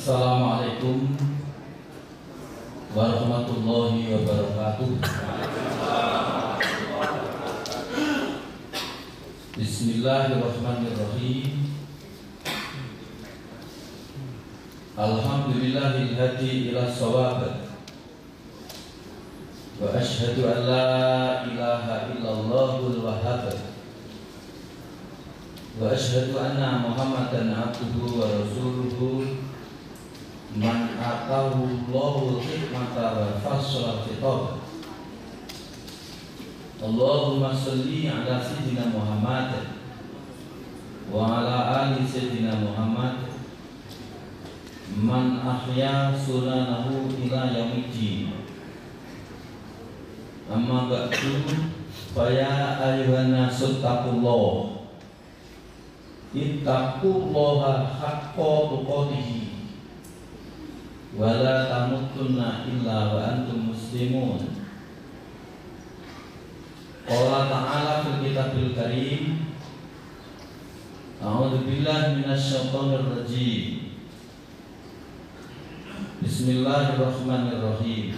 Assalamualaikum warahmatullahi wabarakatuh. Bismillahirrahmanirrahim. Alhamdulillahil hadi ila shawab. Wa asyhadu an la ilaha illallahul wahhab. Wa asyhadu anna Muhammadan abduhu wa rasuluhu man atahu Allahul hikmata wa fasla khitab. Allahumma sholli ala sayyidina Muhammad wa ala ali sayyidina Muhammad man ahya sunanahu ila yaumiddin. Amma ba'du, fa ya ayyuhan nasu taqullah ittaqullaha haqqa tuqatih wala tamutunna illa wa antum muslimun. Qala ta'ala fil kitabil karim, a'udzu billahi minasyaitonir rajim. Bismillahirrahmanirrahim.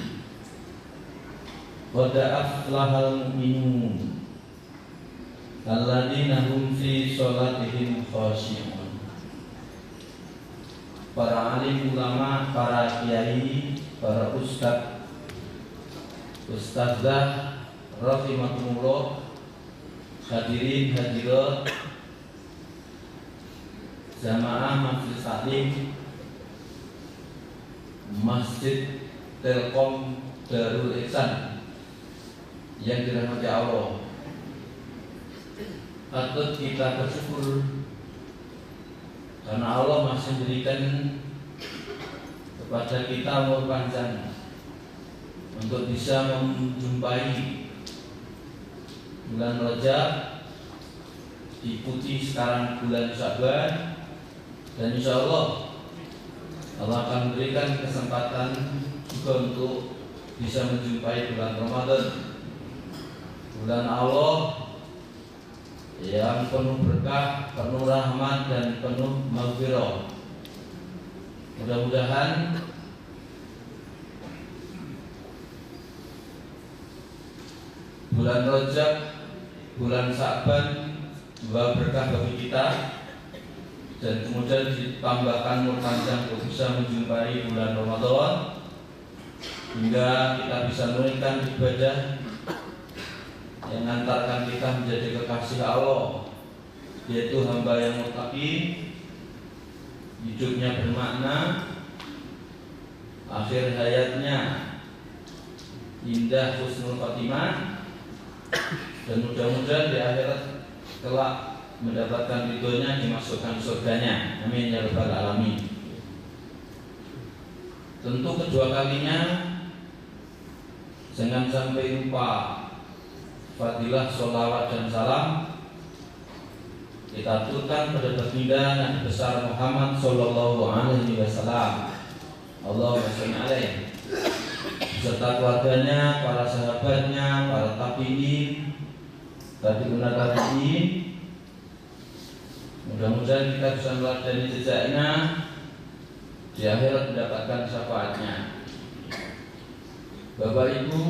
Qad aflahal mu'minun alladzina hum fi sholatihim khashi'un. Para alim ulama, para kiai, para ustaz, ustazah rahimakumullah, hadirin hadirat jamaah majelis taklim Masjid Telkom Darul Ihsan yang dirahmati Allah. Patut kita bersyukur karena Allah masih memberikan kepada kita umur panjang untuk bisa menjumpai bulan Rajab, diikuti sekarang bulan Sya'ban, dan insya Allah akan memberikan kesempatan juga untuk bisa menjumpai bulan Ramadan, bulan Allah yang penuh berkah, penuh rahmat, dan penuh maghfirah. Mudah-mudahan bulan Rajab, bulan Sya'ban membawa berkah bagi kita, dan kemudian ditambahkan umur panjang untuk bisa menjumpai bulan Ramadan, hingga kita bisa menunaikan ibadah yang mengantarkan kita menjadi kekasih Allah, yaitu hamba yang muttaqi, hidupnya bermakna, akhir hayatnya indah husnul khotimah, dan mudah-mudahan di akhirat kelak mendapatkan ridhonya, dimasukkan surganya. Amin ya rabbal alamin. Tentu kedua kalinya jangan sampai lupa fadilah sholawat dan salam kita aturkan pada baginda Nabi besar Muhammad sallallahu alaihi wasallam. Allahumma sholli alaihi, beserta keluarganya, para sahabatnya, para tabi'in, tabi'un tabi'in. Mudah-mudahan kita bisa meladani jejaknya, di akhirat mendapatkan syafaatnya. Bapak Ibu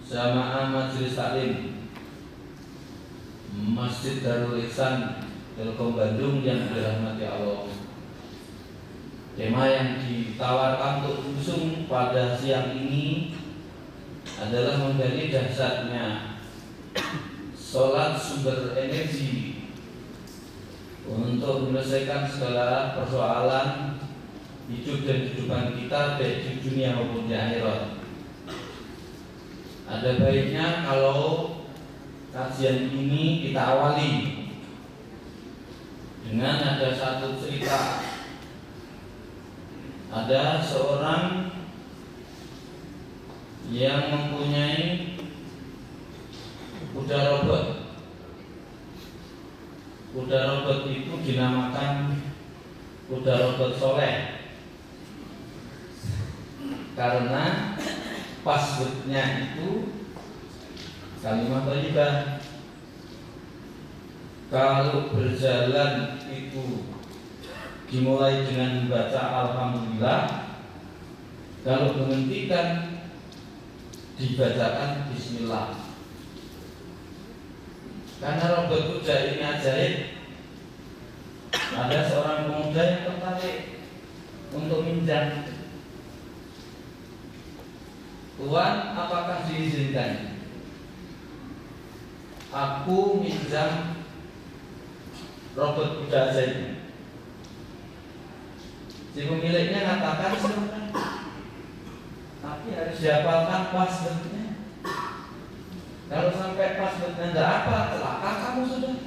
jamaah majelis taklim Masjid Darul Ihsan Telkom Bandung yang dirahmati Allah, tema yang ditawarkan untuk usung pada siang ini adalah menggali dahsyatnya sholat sumber energi untuk menyelesaikan segala persoalan hidup dan kehidupan kita, baik di dunia maupun di akhirat. Ada baiknya kalau kajian ini kita awali dengan ada satu cerita. Ada seorang yang mempunyai kuda robot. Kuda robot itu dinamakan kuda robot soleh karena passwordnya itu kalimat thayyibah. Kalau berjalan itu dimulai dengan membaca alhamdulillah, kalau menghentikan dibacakan bismillah. Karena Robert Puja ini ajaib, ada seorang pemuda yang tertarik untuk minjam. Tuan, apakah diizinkan? Aku minjam Robert Puja ajaib. Si pemiliknya mengatakan silakan, tapi harus dihafalkan passwordnya. Kalau sampai passwordnya tidak apa, celaka kamu sudah.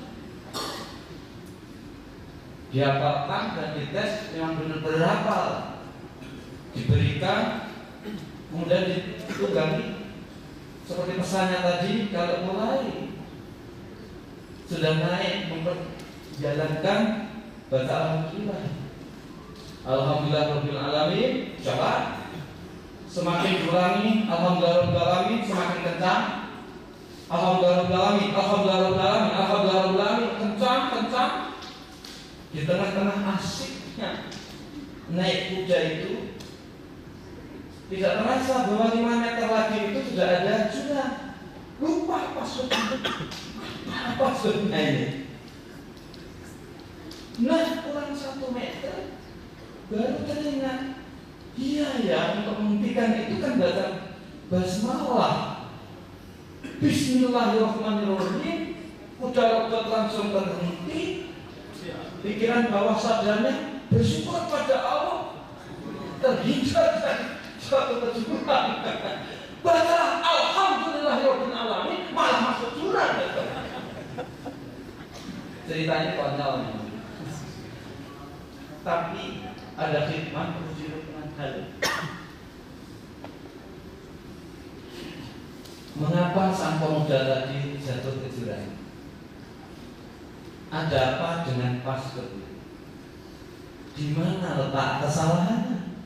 Dihafalkan dan dites yang benar-benar hafal, diberikan, kemudian ditunggangi. Seperti pesannya tadi, kalau mulai sudah naik memperjalankan baca alhamdulillah. Alhamdulillah rabbil alamin, coba semakin diulangi alhamdulillah rabbil alamin semakin kencang. Alhamdulillah rabbil alamin, alhamdulillah rabbil alamin, alhamdulillah rabbil alamin, kencang. Di tengah-tengah asiknya naik kuda itu, tidak terasa bahwa 5 meter lagi itu sudah ada jurang. Lupa passwordnya ini. Nah, kurang 1 meter baru teringat, iya ya, untuk menghentikan itu kan baca basmalah, bismillahirrahmanirrahim. Kuda Robert langsung berhenti, pikiran bawah sadarnya bersyukur pada Allah, terhindar dari suatu kejuruan. Baca alhamdulillahirabbil alamin malah masuk jurang. Ceritanya konyol, tapi ada hikmah dengan hal. Mengapa sang pemuda tadi jatuh ke jurang? Ada apa dengan password? Di mana letak kesalahannya?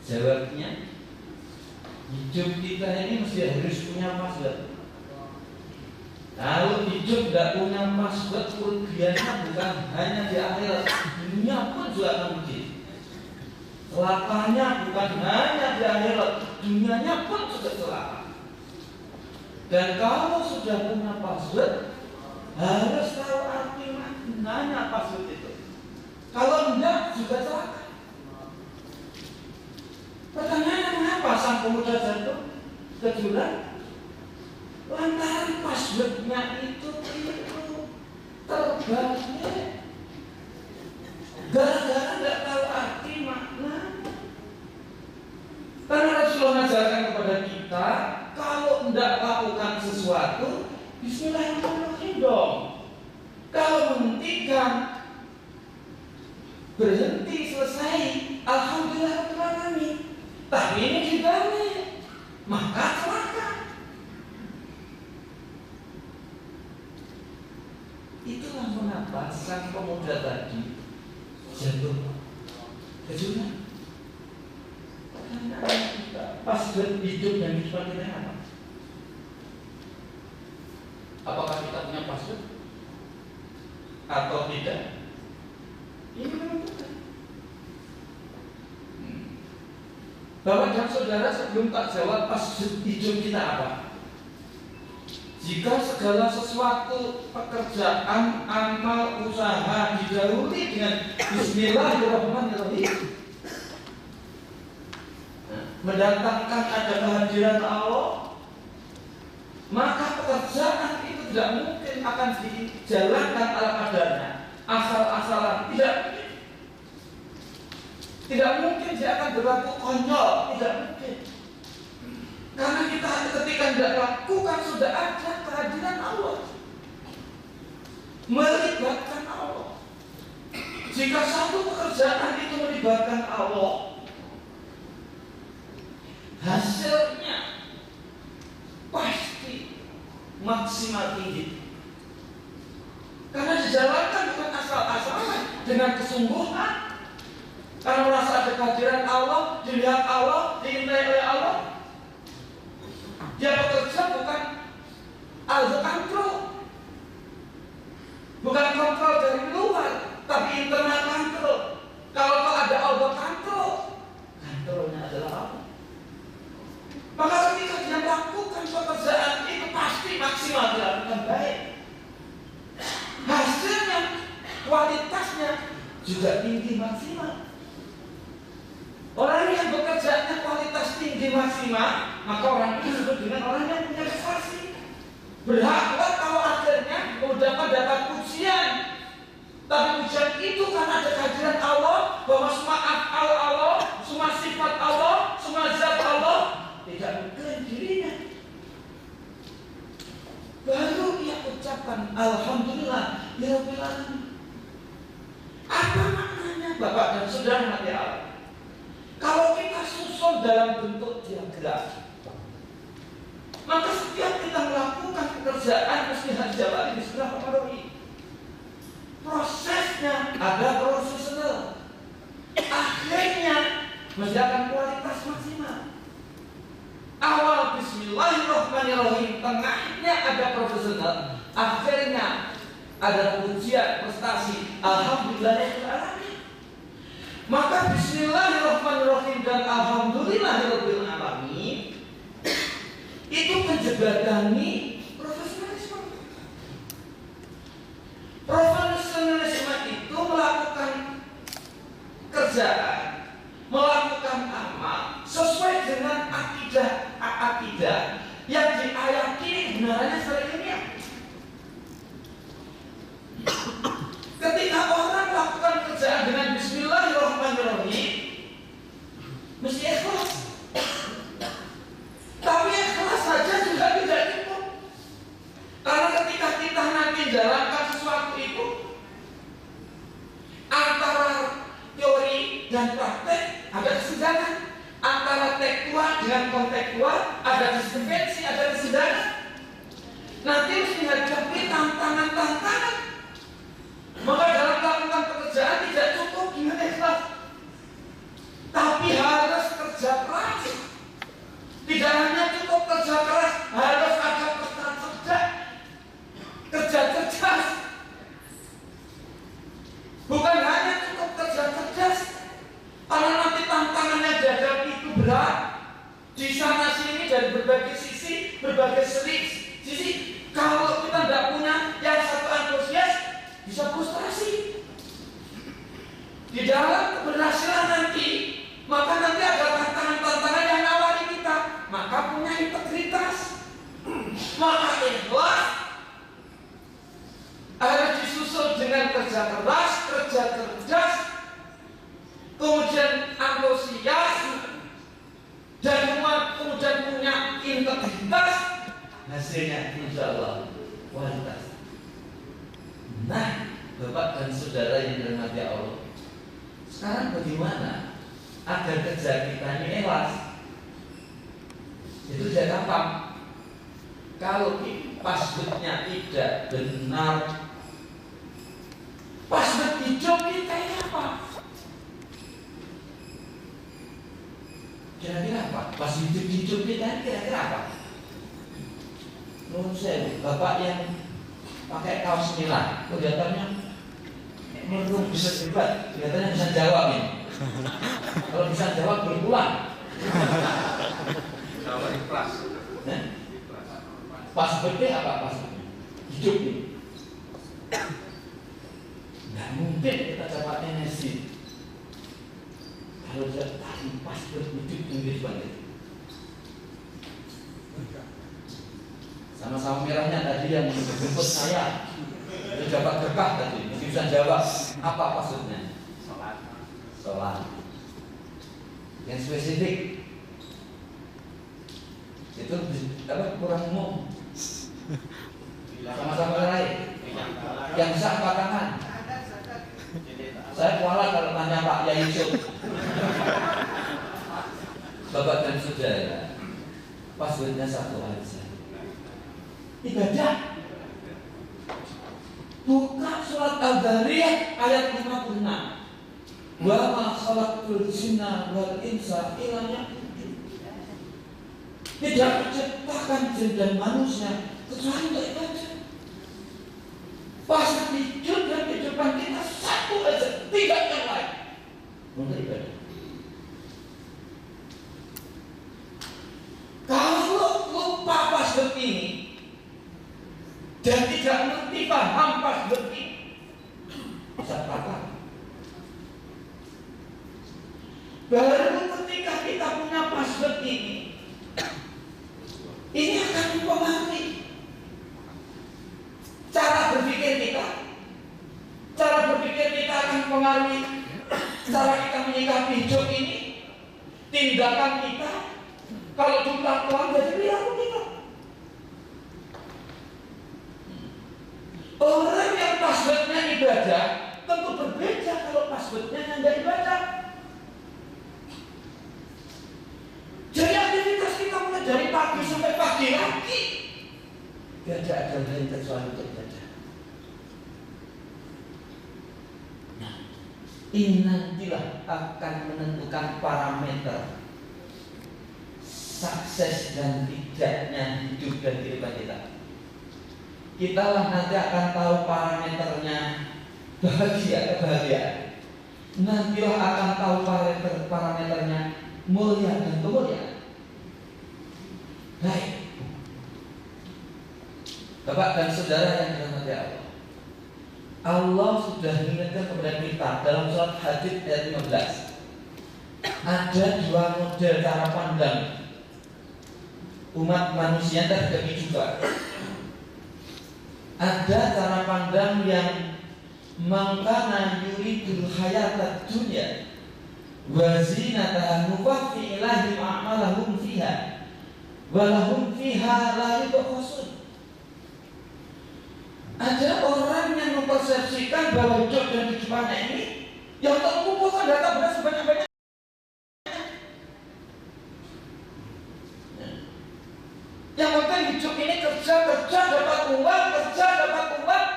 Jawabnya, hidup kita ini mesti harus punya password. Kalau hidup tidak punya password, kerugiannya bukan hanya di akhirat, dunia pun juga akan rugi. Celakanya bukan hanya di akhirat, dunianya pun juga celaka. Dan kalau sudah punya password, harus tahu arti maknanya password itu. Kalau tidak, juga celaka. Pertanyaannya, mengapa sang pemuda jatuh ke jurang? Lantaran passwordnya itu terbalik. Gara-gara tidak tahu arti makna. Karena Rasulullah mengajarkan kepada kita, kalau tidak lakukan sesuatu, bismillahirrahmanirrahim dong. Kalau menghentikan, berhenti, selesai, alhamdulillah. Tapi ini dibalik, maka celaka. Itulah mengapa sang pemuda tadi jatuh ke jurang. Karena kita password hidup dan kehidupan kita apa? Apakah kita punya password atau tidak? Ini menentukan. Bapak dan saudara, sebelum tak jawab password hidup kita apa? Jika segala sesuatu, pekerjaan, amal, usaha didahului dengan bismillahirrahmanirrahim, mendatangkan ada kehadiran Allah, maka pekerjaan itu tidak mungkin akan dijalankan ala kadarnya, asal-asalan. Tidak mungkin dia akan berlaku konyol, tidak mungkin. Karena kita ketika tidak lakukan sudah ada kehadiran Allah, melibatkan Allah. Jika satu pekerjaan itu melibatkan Allah, hasilnya pasti maksimal tinggi. Karena dijalankan bukan asal-asalan, dengan kesungguhan. Karena merasa ada kehadiran Allah, dilihat Allah, diintai oleh Allah. Dia bekerja bukan out of control, bukan kontrol dari luar, tapi internal kontrol. Kalau ada auto kontrol, kontrolnya adalah apa? Maka ketika dia melakukan pekerjaan itu pasti maksimal dilakukan baik. Hasilnya, kualitasnya juga tinggi maksimal. Orang yang bekerjanya kualitas tinggi maksimal, maka orang itu disebut dengan orang yang punya prestasi. Berhak kalau akhirnya dapat pujian. Tapi pujian itu karena ada kehadiran Allah, bahwa semua af'al Allah, semua sifat Allah, semua zat Allah tidak mengklaim dirinya. Baru ia ucapkan alhamdulillah ya rabbil alamin. Apa maknanya Bapak dan Saudara mati Allah? Kalau kita susun dalam bentuk diagram, maka setiap kita melakukan pekerjaan mesti harus jawab bismillahirrahmanirrahim. Prosesnya ada profesional, akhirnya mesti akan kualitas maksimal. Awal bismillahirrahmanirrahim, tengahnya ada profesional, akhirnya ada pujian prestasi alhamdulillahirrahmanirrahim. Maka bismillahirrahmanirrahim dan alhamdulillahirabbil alamin itu menjembatani profesionalisme. Profesionalisme itu melakukan kerjaan, melakukan amal sesuai dengan akidah yang diyakini kebenarannya secara ilmiah. Ketika orang melakukan kerjaan dengan bismillahirrahmanirrahim, mesti ikhlas. Tapi ikhlas saja juga tidak cukup. Karena ketika kita nanti jalankan sesuatu itu, antara teori dan praktek ada kesenjangan, antara tekstual dengan kontekstual ada diskrepansi, ada kesenjangan. Nanti mesti hadapi tantangan-tantangan. Maka dalam melakukan pekerjaan tidak cukup dengan ikhlas, tapi harus kerja keras. Tidak hanya cukup kerja keras, harus ada kerja cerdas, kerja cerdas. Bukan hanya cukup kerja cerdas, karena nanti tantangannya dihadapi itu berat. Di sana sini dari berbagai sisi, berbagai sisi. Kalau kita tidak punya yang satu antusias, bisa frustrasi. Di dalam keberhasilan nanti, maka nanti ada tantangan-tantangan yang awali kita. Maka punya integritas, maka ikhlas harus disusul dengan kerja keras, kerja cerdas, kemudian antusias, dan kemudian punya integritas. Hasilnya insya Allah kualitas. Nah, Bapak dan Saudara yang dirahmati Allah, sekarang bagaimana agar kerja kita ini ikhlas? Itu tidak gampang. Kalau passwordnya tidak benar, password hidup kita ini apa? Kira-kira apa? Password hidup kita ini kira-kira apa? Menurut saya, Bapak yang pakai kaos nila, kelihatannya menurut bisa debat, kelihatannya bisa jawab ini. Kalau bisa jawab berpulang. Jawab ikhlas. Passwordnya apa passwordnya? Hidup nih. Nggak mungkin kita jawab energi. Kalau tidak tahu password hidup kehidupan itu. Sama-sama merahnya tadi yang menjemput saya, itu dapat berkah tadi. Mungkin bisa jawab apa maksudnya? Sholat. Yang spesifik itu apa kurang umum. Sama-sama lain. Yang bisa angkat tangan. Saya kualat kalau tanya Pak Yai Yusuf. Bapak dan Saudara, passwordnya satu aja. Ibadah. Buka surat Al-Dhariyah ayat 56. Wa ma khalaqtul jinna wal insa illa liya'budun. Tidak menciptakan jin dan manusia kecuali untuk ibadah. Password hidup dan kehidupan kita satu satu aja, tidak yang lain. Mengenai ibadah. Kalau lupa password ini dan tidak mengerti paham password ini, bisa patah. Baru ketika kita punya password ini akan mempengaruhi cara berpikir kita. Cara berpikir kita akan mempengaruhi cara kita menyikapi hidup ini, tindakan kita. Kalau jumlah Tuhan jadi perilaku kita. Orang yang passwordnya ibadah tentu berbeda kalau passwordnya nggak ibadah. Jadi aktivitas kita mulai dari pagi sampai pagi lagi, tidak ada lain kecuali untuk ibadah. Nah, ini nantilah akan menentukan parameter sukses dan tidaknya hidup dan kehidupan kita. Kita lah nanti akan tahu parameternya bahagia kebahagiaan. Nantilah akan tahu parameternya mulia dan kemuliaan. Baik, Bapak dan Saudara yang dirahmati Allah, Allah sudah mengingatkan kepada kita dalam surat Hadid ayat 15. Ada dua model cara pandang umat manusia terbagi juga. Ada cara pandang yang mangkana yuridul hayatad dunya wa zinataha nuwaffi ilaihim a'malahum fiha wa lahum fiha la yubkhasun. Ada orang yang mempersepsikan bahwa hidup dan kehidupannya ini yang terkumpulkan data benar sebanyak-banyak. Yang penting hidup ini kerja dapat uang, kerja dapat uang.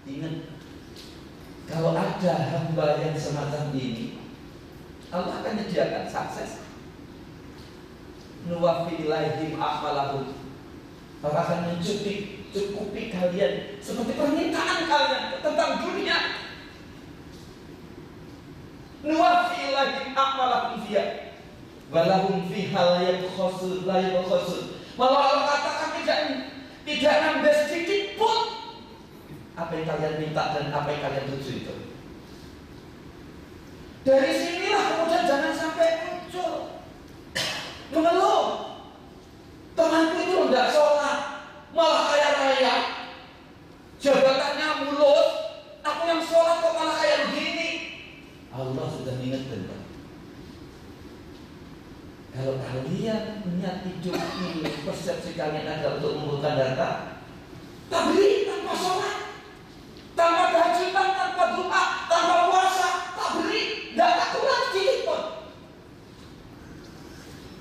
Ingat, kalau ada hamba yang semacam ini, Allah akan menyediakan sukses. Nuwaffi ilaihim a'malahum. Allah akan mencukupi kalian seperti permintaan kalian tentang dunia. Nuwaffi ilaihim a'malahum fiha walahum fiha la yabkhasun. Malah Allah katakan tidak nambah sedikit pun apa yang kalian minta dan apa yang kalian tuju itu. Dari sinilah kemudian jangan sampai muncul mengeluh, temanku itu tidak sholat, malah kaya raya, jabatannya mulus, aku yang sholat kok malah kayak begini. Allah sudah mengingatkan, kalau kalian niat hidup ini, persepsi kalian adalah untuk mengumpulkan data, tabri tanpa sholat, tanpa kehajutan, tanpa doa, tanpa puasa, tabri, tidak ada kurang sedikit pun.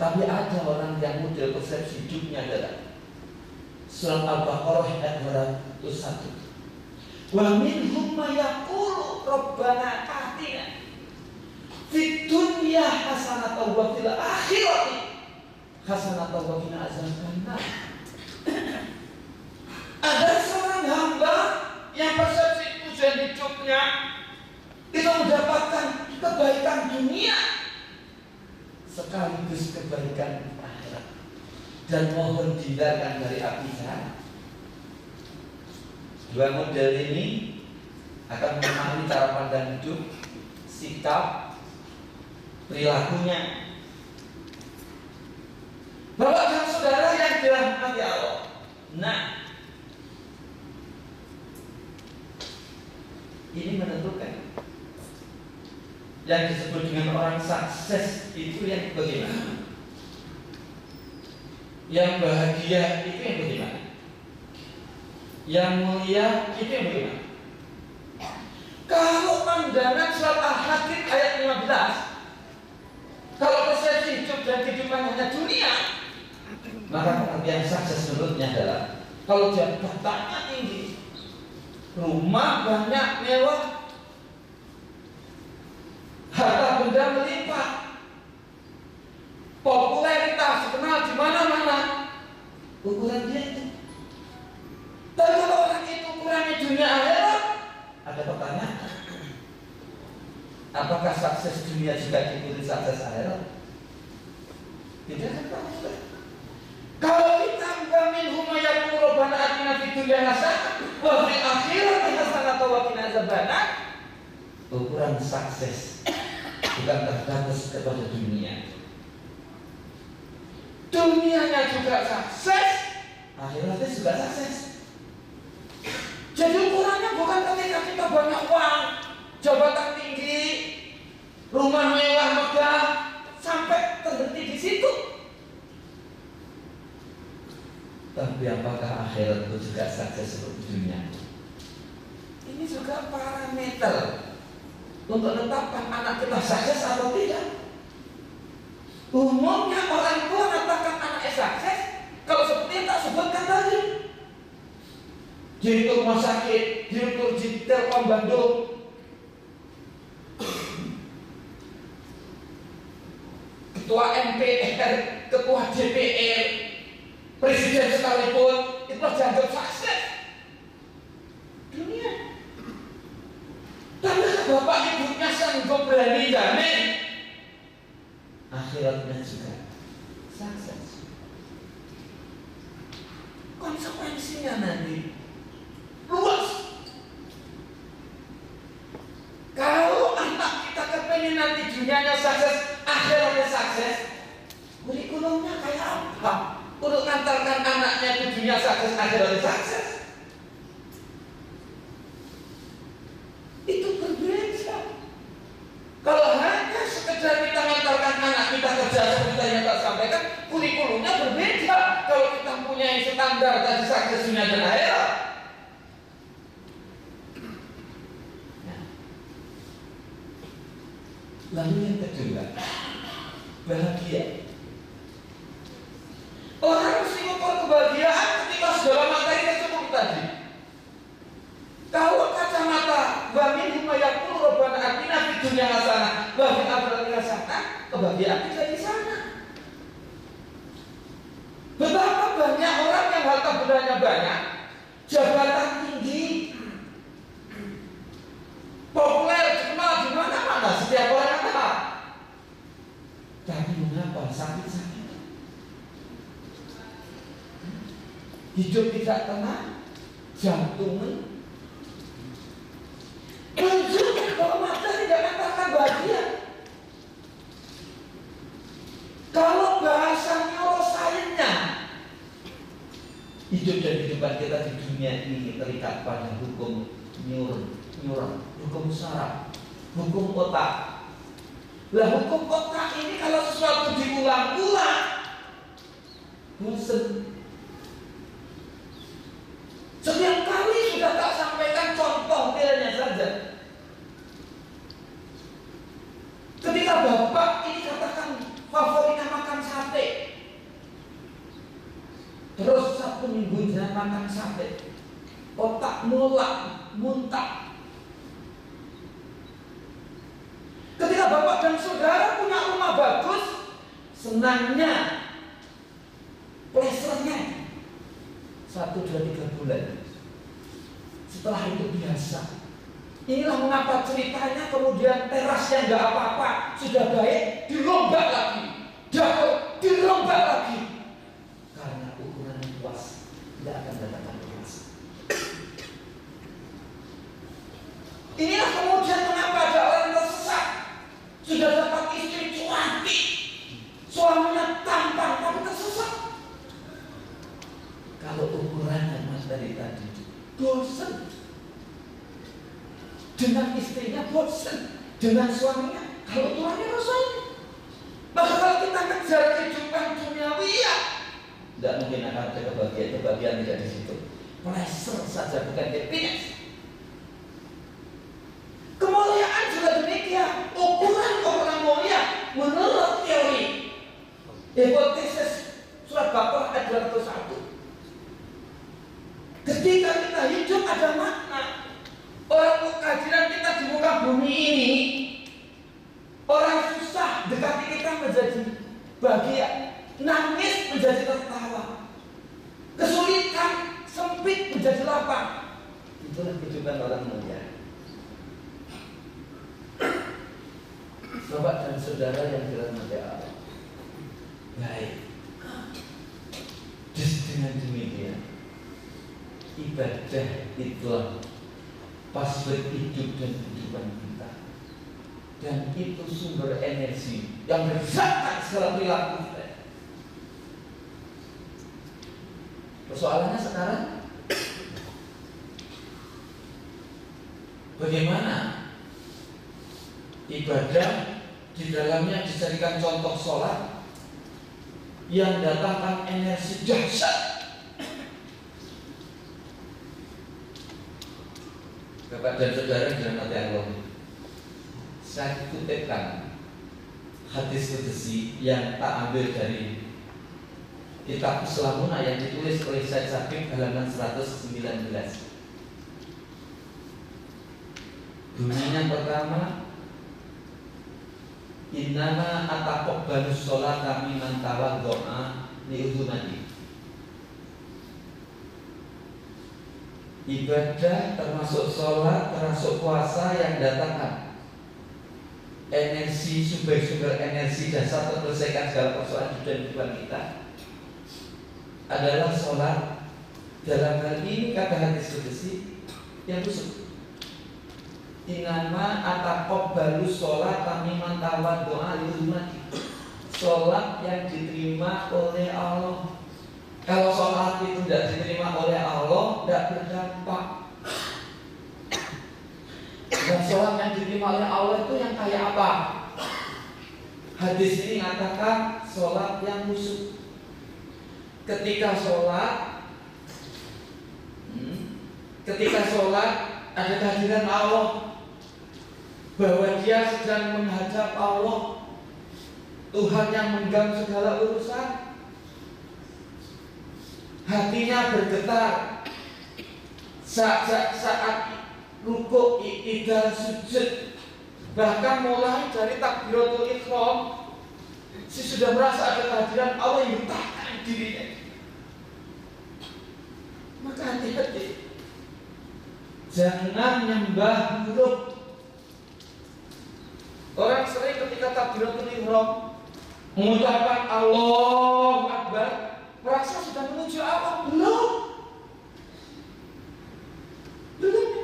Tapi ada orang yang model persepsi hidupnya adalah surat Al-Baqarah ayat 201. Wa minhum ma yaqulu rabbana atina fid dunya hasanatan wa fil akhirati hasanatan wa qina azabannar. Ada seorang hamba yang persepsi tujuan hidupnya itu mendapatkan kebaikan dunia sekaligus kebaikan akhirat dan mohon dihindarkan dari api jahanam. Dua model ini akan mempengaruhi cara pandang hidup, sikap, perilakunya. Bapak dan saudara yang dirahmati Allah, nah ini menentukan yang disebut dengan orang sukses itu yang bagaimana, yang bahagia itu yang bagaimana, yang mulia itu yang bagaimana. Kalau pandangan surat Al-Hadid ayat 15, kalau persepsi hidup dan kehidupan hanya dunia, maka pengertian sukses menurutnya adalah kalau jabatannya tinggi, rumah banyak mewah, harta benda melimpah, popularitas kenal di mana-mana, ukuran dia itu. Tapi kalau orang itu ukurannya dunia akhirat, ada pertanyaan, Apakah sukses dunia juga diikuti sukses akhirat? Tidak akan pernah. Kalau kita min huma yaqulu rabbana atina fid dunya hasanah wa fil akhirati hasanah wa qina adzabannar. Ukuran sukses bukan terbatas kepada dunia. Dunianya juga sukses, akhiratnya juga sukses. Jadi ukurannya bukan ketika kita banyak uang, jabatan tinggi, rumah mewah megah, sampai terhenti di situ. Tapi apakah akhirat itu juga sukses seperti dunia? Ini juga parameter untuk menetapkan anak kita sukses atau tidak. Umumnya orang tua mengatakan anaknya sukses kalau seperti yang tak sebutkan tadi. Direktur rumah sakit, direktur di Telkom Bandung, ketua MPR, ketua DPR, presiden sekalipun, itu dianggap sukses dunia. Tapi bapak ibunya sanggup berani jamin akhiratnya juga sukses. Konsekuensinya nanti luas. Kalau anak kita kepengen nanti dunianya sukses, akhiratnya sukses, kurikulumnya kayak apa? Untuk ngantarkan anaknya ke dunia sukses, akhiratnya sukses. Itu berbeda. Kalau hanya sekedar kita ngantarkan anak kita kerja seperti yang tak sampaikan, kurikulumnya berbeda. Kalau kita punya standar tadi sukses dunia dan akhirat. Lalu yang kedua, bahagia. Orang mesti mengukur kebahagiaan ketika segala materi tercukupi tadi. Kalau kacamata wa min huma yaqulu rabbana atina fid dunya hasanah wa fil akhirati hasanah, kebahagiaan tidak di sana. Betapa banyak orang yang harta bendanya banyak, jabatan tinggi, populer, dikenal di mana-mana, setiap orang tahu. Tapi mengapa sakit-sakit? Hidup tidak tenang, jantung menunjukkan bahwa materi tidak katakan bahagia. Kalau bahasa neurosainsnya, hidup dan kehidupan kita di dunia ini terikat pada hukum neuron, hukum saraf, hukum otak. Lah hukum otak ini kalau sesuatu diulang-ulang, bosan. Setiap kali sudah tak sampaikan contoh realnya saja. Ketika bapak ini katakan favoritnya makan sate, terus satu minggu jangan makan sate, otak muntah. Ketika bapak dan saudara punya rumah bagus, senangnya, pleasure-nya 1, 2, 3 bulan. Setelah itu biasa. Inilah mengapa ceritanya kemudian terasnya nggak apa-apa, sudah baik, dirombak lagi, jatuh, dirombak lagi. Karena ukuran yang puas tidak akan datangkan puas. Inilah kemudian mengapa ada orang tersesat, sudah dapat istri cantik, suaminya tampan tapi tersesat. Kalau ukurannya mas dari tadi, bosan dengan istrinya, bosan dengan suaminya. Kalau tuannya rasanya, maka kalau kita kejar kehidupan duniawi ya, tidak mungkin akan ada kebahagiaan tidak di situ. Pleasure saja, bukan happiness. Kemuliaan juga demikian. Ukuran orang mulia menurut teori hipotesis surat Baqarah ayat 201. Ketika kita hidup ada makna. Orang kehadiran kita di muka bumi ini, orang susah dekati kita menjadi bahagia, nangis menjadi tertawa, kesulitan sempit menjadi lapang. Itulah kehidupan orang mulia. Bapak dan saudara yang dirahmati Allah. Baik. Dengan demikian, ibadah itulah password hidup dan kehidupan kita. Dan itu sumber energi yang berzakat segala perilaku kita. Persoalannya sekarang, bagaimana ibadah di dalamnya dijadikan contoh sholat yang datangkan energi dahsyat. Bapak dan saudara dirahmati Allah, saya kutipkan hadis qudsi yang tak ambil dari kitab Islamuna yang ditulis oleh Syekh Sabiq halaman 119. Bunyinya pertama, innama ataqabbalus sholata mimman tawaddo'a li'udhumati. Ibadah termasuk sholat, termasuk puasa yang datangkan energi, sumber-sumber energi dasar menyelesaikan segala persoalan hidup dan kehidupan kita adalah sholat. Dalam hal ini kata hadis qudsi yang khusus, innama ataqabbalus sholata mimman tawaddo'a li'udhumati. Sholat yang diterima oleh Allah. Kalau sholat itu tidak diterima oleh Allah, tidak berdampak. Dan sholat yang diterima oleh Allah itu yang kayak apa? Hadis ini mengatakan sholat yang khusyuk. Ketika sholat ada kehadiran Allah, bahwa dia sedang menghadap Allah, Tuhan yang menggenggam segala urusan. Hatinya bergetar saat rukuk, i'tidal, sujud. Bahkan mulai dari takbiratul ihram, sudah merasa ada kehadiran Allah yang menggetarkan dirinya. Maka hati-hati, jangan nyembah huruf. Orang sering ketika takbiratul ihram mengucapkan Allahu Akbar, merasa sudah menuju Allah. Belum.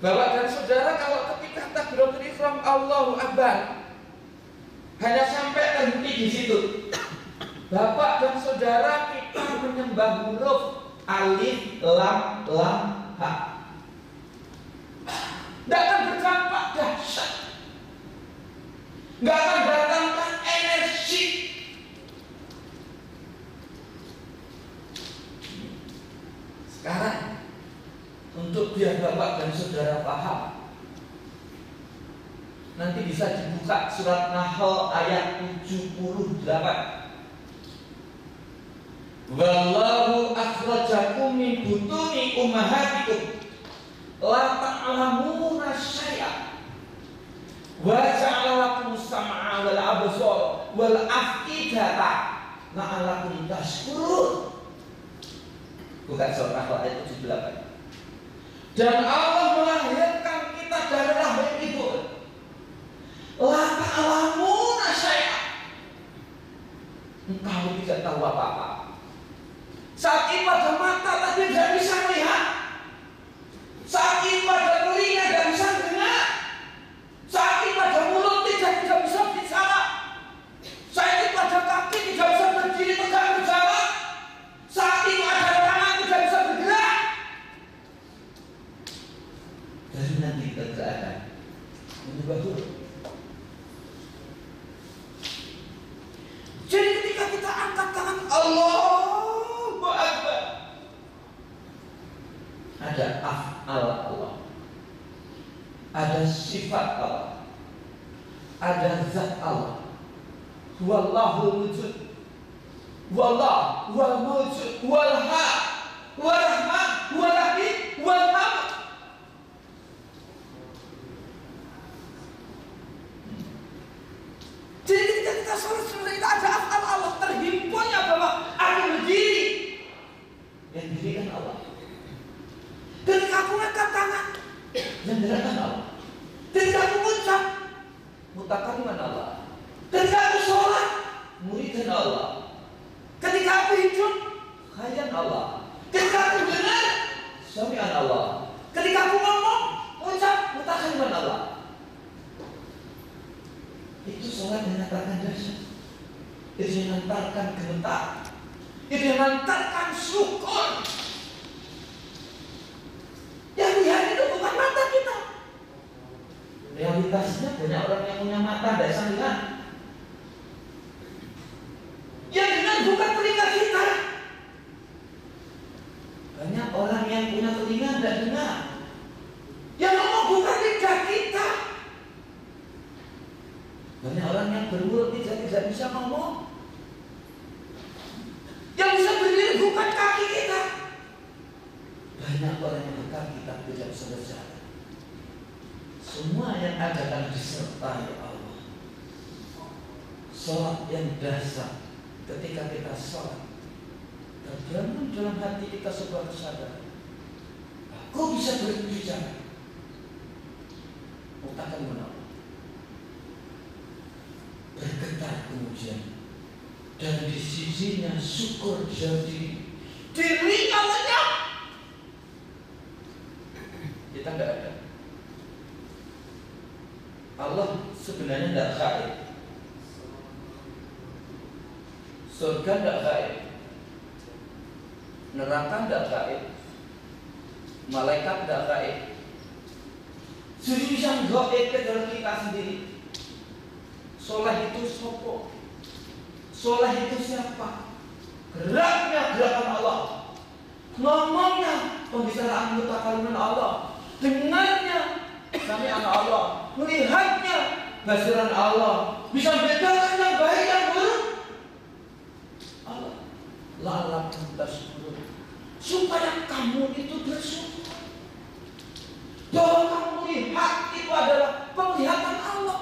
Bapak dan saudara, kalau ketika takbiratul ihram Allahu Akbar hanya sampai terhenti di situ, Bapak dan saudara kita menyembah huruf alif, lam, ha. Tidak akan berdampak dahsyat. Nggak akan datangkan energi. Sekarang, untuk biar Bapak dan saudara paham, nanti bisa dibuka surat Nahl ayat 78. Wallahu akhrajakum min butuni ummahatikum la ta'lamuna syai'a wa ja'ala lakum as-sam'a wal absara wal af'idata la'allakum tashkurun. Bukan surah ayat 78. Dan Allah melahirkan kita dari rahim ibu. La ta'lamuna syai'a. Engkau tidak tahu apa-apa. Saat ini pada mata tapi tidak bisa melihat. Saat ini pada telinga tidak bisa dengar. Saat ini pada mulut tidak bisa bicara. Saat ini pada kaki tidak bisa berdiri tegak berjalan. Saat ini ada tangan tidak bisa bergerak. Dari nanti kita tidak akan menyembah Tuhan. Jadi ketika kita angkat tangan Allahu Akbar, ada af'al Allah, ada sifat Allah, ada zat Allah. Wallahul wujud, wallah, wal mawjud, wal ha, wal rahman, wal rahim, wal hamd. Jadi ketika kita sholat sebenarnya kita ada af'al Allah, terhimpunnya bahwa aku berdiri, yang dirikan Allah. Ketika aku angkat tangan, yang gerakan Allah. Ketika aku mengucap, mutakaliman Allah. Ketika aku sholat, muridin Allah. Ketika aku hidup, khayal Allah. Ketika aku dengar, sami'an Allah. Ketika aku ngomong, ucap, mutakaliman Allah. Itu sholat yang mengantarkan dasar. Itu yang mengantarkan gemetar. Itu yang mengantarkan syukur. Yang lihat itu bukan mata kita. Realitasnya banyak orang yang punya mata tidak bisa lihat. Yang dengar bukan telinga kita. Banyak orang yang punya telinga tidak dengar. Yang ngomong bukan lidah kita. Banyak orang yang bermulut tidak bisa ngomong. Yang bisa berdiri bukan kaki kita. Banyak orang yang berkaki tapi tidak bisa berjalan. Semua yang ada akan disertai Allah. Sholat yang dasar. Ketika kita sholat, terbangun dalam hati kita sebuah kesadaran. Aku bisa berbicara. Mutakan menolak. Bergetar kemudian. Dan di sisinya syukur jadi dirinya lenyap. Kita tidak ada. Allah sebenarnya tidak gaib. Surga tidak gaib. Neraka tidak gaib. Malaikat tidak gaib. Justru yang gaib adalah kita sendiri. Soleh itu sopo. Soleh itu siapa? Geraknya gerakan Allah. Ngomongnya pembicaraan mutakaliman Allah. Dengarnya sami'an Allah. Melihatnya basiran Allah. Bisa bedakan yang baik yang buruk Allah. Lalakum tashkurun. Supaya kamu itu bersyukur bahwa kamu melihat itu adalah penglihatan Allah.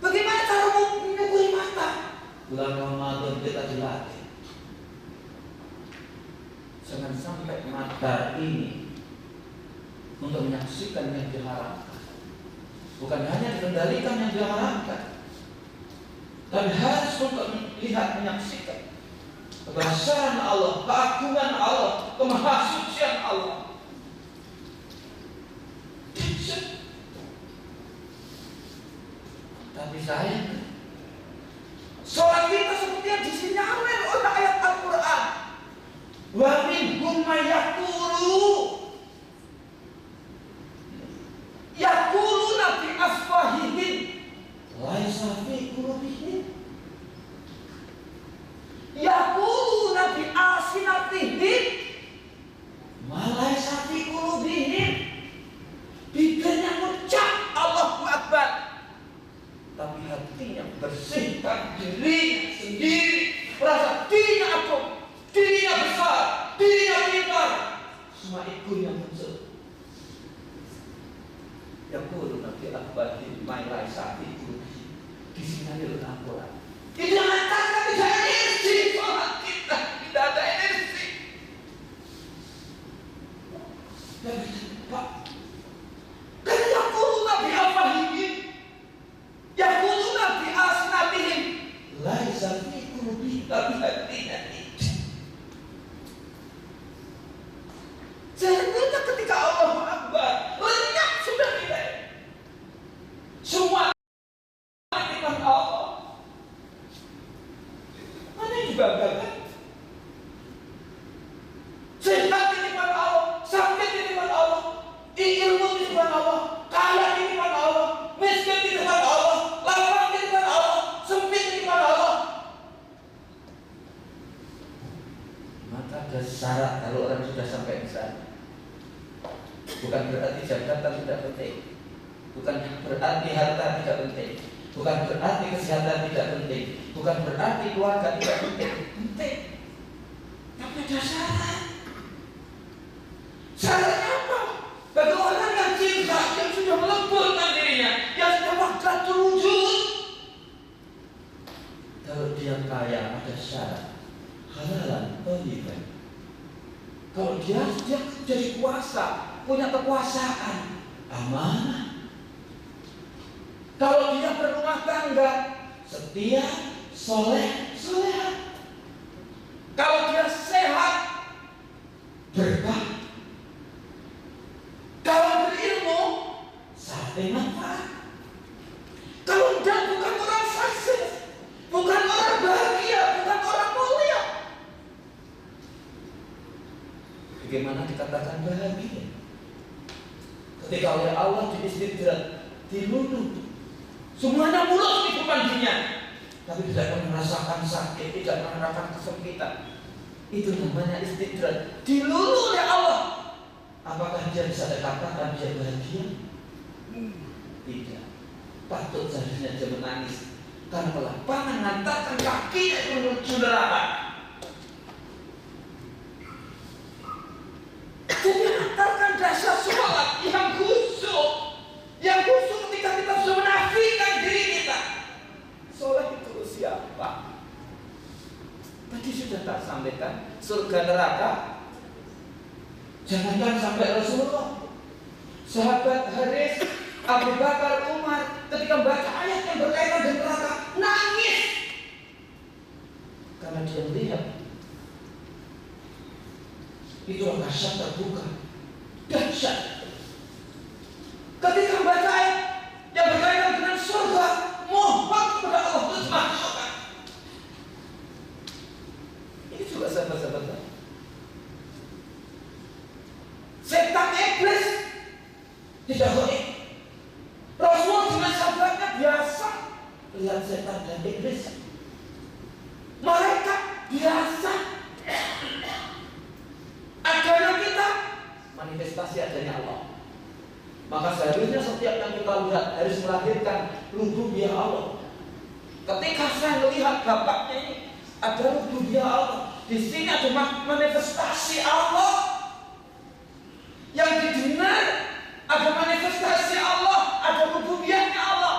Bagaimana cara menyukuri mata? Bulan Ramadan kita dilatih. Jangan sampai mata ini untuk menyaksikan yang diharamkan. Bukan hanya dikendalikan yang diharamkan, tapi harus untuk melihat, menyaksikan kebesaran Allah, keagungan Allah, kemahasucian Allah. Tapi sayang, sholat kita seperti yang disinyalir oleh ayat Al-Quran. Wa minhum may yaquluna bi afwahihim laisa fi qulubihim. Yaquluna bi alsinatihim ma laisa fi qulubihim. Bibirnya mengucap Allahu Akbar, tapi hatinya bersihkan diri sendiri, merasa dirinya agung, dirinya besar, dirinya pintar, semua egonya muncul. Yang perlu nanti akbar di mailai saat itu di sini adalah Al-Quran. Itu yang mengatakan tidak ada energi sholat kita, tidak ada energi. Dan Pak, karena yang perlu nabi apa ini? Yang perlu nabi asnabihim laisa fi qulubihim, tapi hatinya itu. Sehingga ketika Allahu Akbar lenyap sudah tidak. Semua titipan Allah. Mana yang dibanggakan? Sehat titipan Allah, sakit titipan Allah, ilmu titipan Allah, kaya titipan Allah, miskin titipan Allah, lapang titipan Allah, sempit titipan Allah. Maka ada syarat kalau orang sudah sampai di sana. Bukan berarti jabatan tidak penting, bukan berarti harta tidak penting, bukan berarti kesehatan tidak penting, bukan berarti keluarga tidak penting. Penting, tapi ada syarat. Syaratnya apa? Bagi orang yang cinta, yang sudah meleburkan dirinya, yang sudah wahdatul wujud. Kalau dia kaya ada syarat halalan thayyiban. Kalau dia jadi kuasa, punya kekuasaan, amanah. Kalau dia berumah tangga, setia, soleh, soleha. Kalau dia sehat, berkah. Kalau berilmu, sampai manfaat. Kalau dia bukan orang fasik, bukan orang bahagia, bukan orang mulia, bagaimana dikatakan bahagia? Ketika oleh Allah diistidrat, diluluh, semuanya mulus kehidupan dunia, tapi tidak merasakan sakit, tidak merasakan kesempitan. Itu namanya istidrat, diluluh oleh Allah. Apakah dia bisa dikatakan dia bahagia? Tidak. Patut seharusnya dia menangis karena kelaparan mengantarkan kakinya menuju neraka. Jadi antarkan dasar sholat yang khusyuk, ketika kita sudah menafikan diri kita. Sholat itu siapa? Tadi sudah tak sampaikan surga neraka. Jangankan sampai Rasulullah, sahabat Haris, Abu Bakar, Umar, ketika membaca ayat yang berkaitan dengan neraka, nangis karena dia melihat itulah dahsyat terbuka, dahsyat. Ketika membaca ayat yang berkaitan dengan surga, mohon kepada Allah untuk masukkan. Ini juga sahabat-sahabat. Setan iblis tidak boleh. Rasul dengan sahabatnya biasa lihat setan dan iblis. Mereka biasa. Adanya kita manifestasi adanya Allah. Maka seharusnya setiap yang kita lihat harus melahirkan rububiyah Allah. Ketika saya melihat bapaknya ini ada rububiyah Allah, di sini ada manifestasi Allah. Yang didengar ada manifestasi Allah, ada rububiyahnya Allah.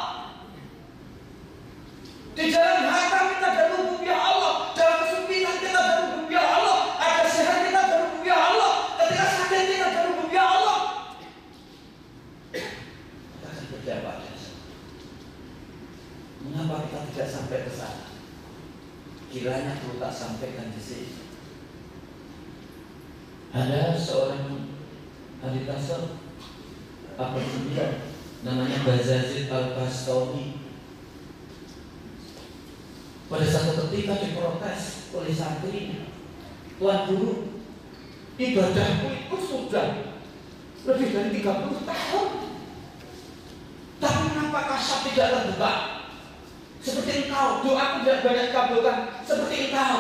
Di dalam harta kita ada rububiyah Allah, dalam kesempitan kita ada rububiyah Allah, ada sehat kita ada rububiyah Allah, ketika sakit kita ada rububiyah Allah. Kita akan berjawab. Mengapa kita tidak sampai ke sana? Kiranya perlu tak sampaikan di sini. Ada seorang ahli tasawuf apa dia namanya Bazazid Al-Bastami. Pada satu ketika diprotes oleh santrinya, Tuan Guru, ibadahku itu sudah lebih dari 30 tahun, tapi kenapa kasab tidak terbuka seperti engkau? Doaku tidak banyak dikabulkan seperti engkau.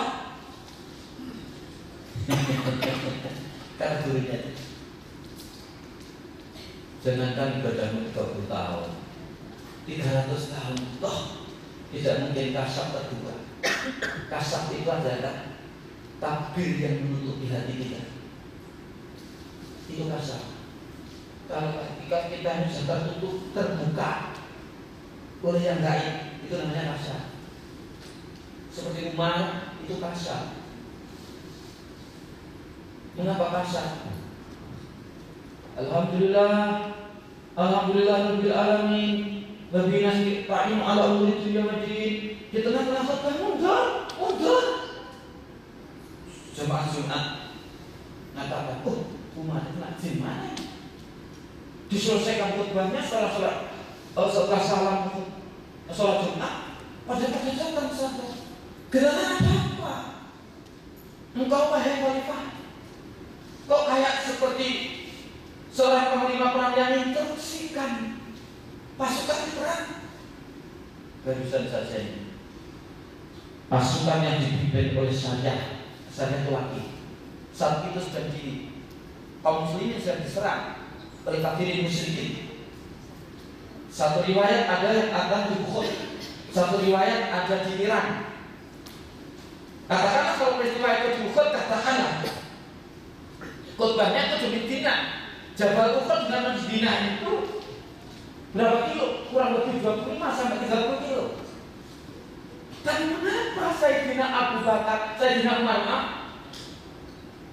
Karena gurunya, jangankan ibadahmu 30 tahun, 300 tahun toh tidak mungkin kasab terbuka. Kasab itu adalah takbir yang menutupi hati kita. Itu kasab. Kalau ketika kita bisa tertutup, terbuka oleh yang gaib, itu namanya kasab. Seperti Umar, itu kasab. Mengapa kasab? Alhamdulillah Rabbil Alamin, Wabina Ta'im ala umuri dunia majid. Di tengah-tengah khutbah mundur. Jemaah Jumat mengatakan, Umar itu nak jin mana? Diselesaikan khutbahnya setelah salam sholat Jumat, pada datang sahabat. Gerangan ada apa? Engkau wahai khalifah, kok kayak seperti seorang panglima perang yang instruksikan pasukan perang? Barusan saja ini pasukan yang dipimpin oleh saya itu laki. Saat itu sedang di kaum muslimin sedang diserang oleh kafirin musyrikin. Satu riwayat ada yang akan di Uhud, satu riwayat ada di Iran. Katakanlah kalau peristiwa itu di Uhud, katakanlah khutbahnya itu di Medina. Jabal Uhud dengan Medina itu berapa kilo? Kurang lebih 25 sampai 30 kilo. Tapi mengapa Sayyidina Abu Bakar, Sayyidina Umar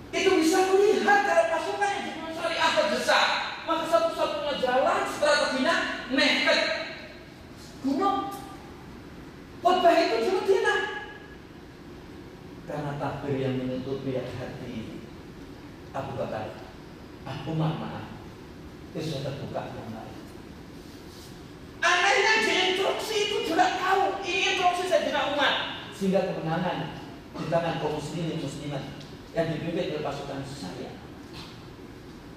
itu bisa melihat kalau pasukan yang dipimpin oleh sangat terdesak. Maka satu-satunya jalan strateginya nekat gunung. Khotbah itu di Madinah. Karena takbir yang menutupi hati Abu Bakar, Umar, maaf, itu sudah terbuka yang lain. Anehnya di instruksi itu juga tahu ini instruksi Sayyidina Umar, sehingga kemenangan di tangan kaum muslimin muslimat yang dipimpin oleh pasukan saya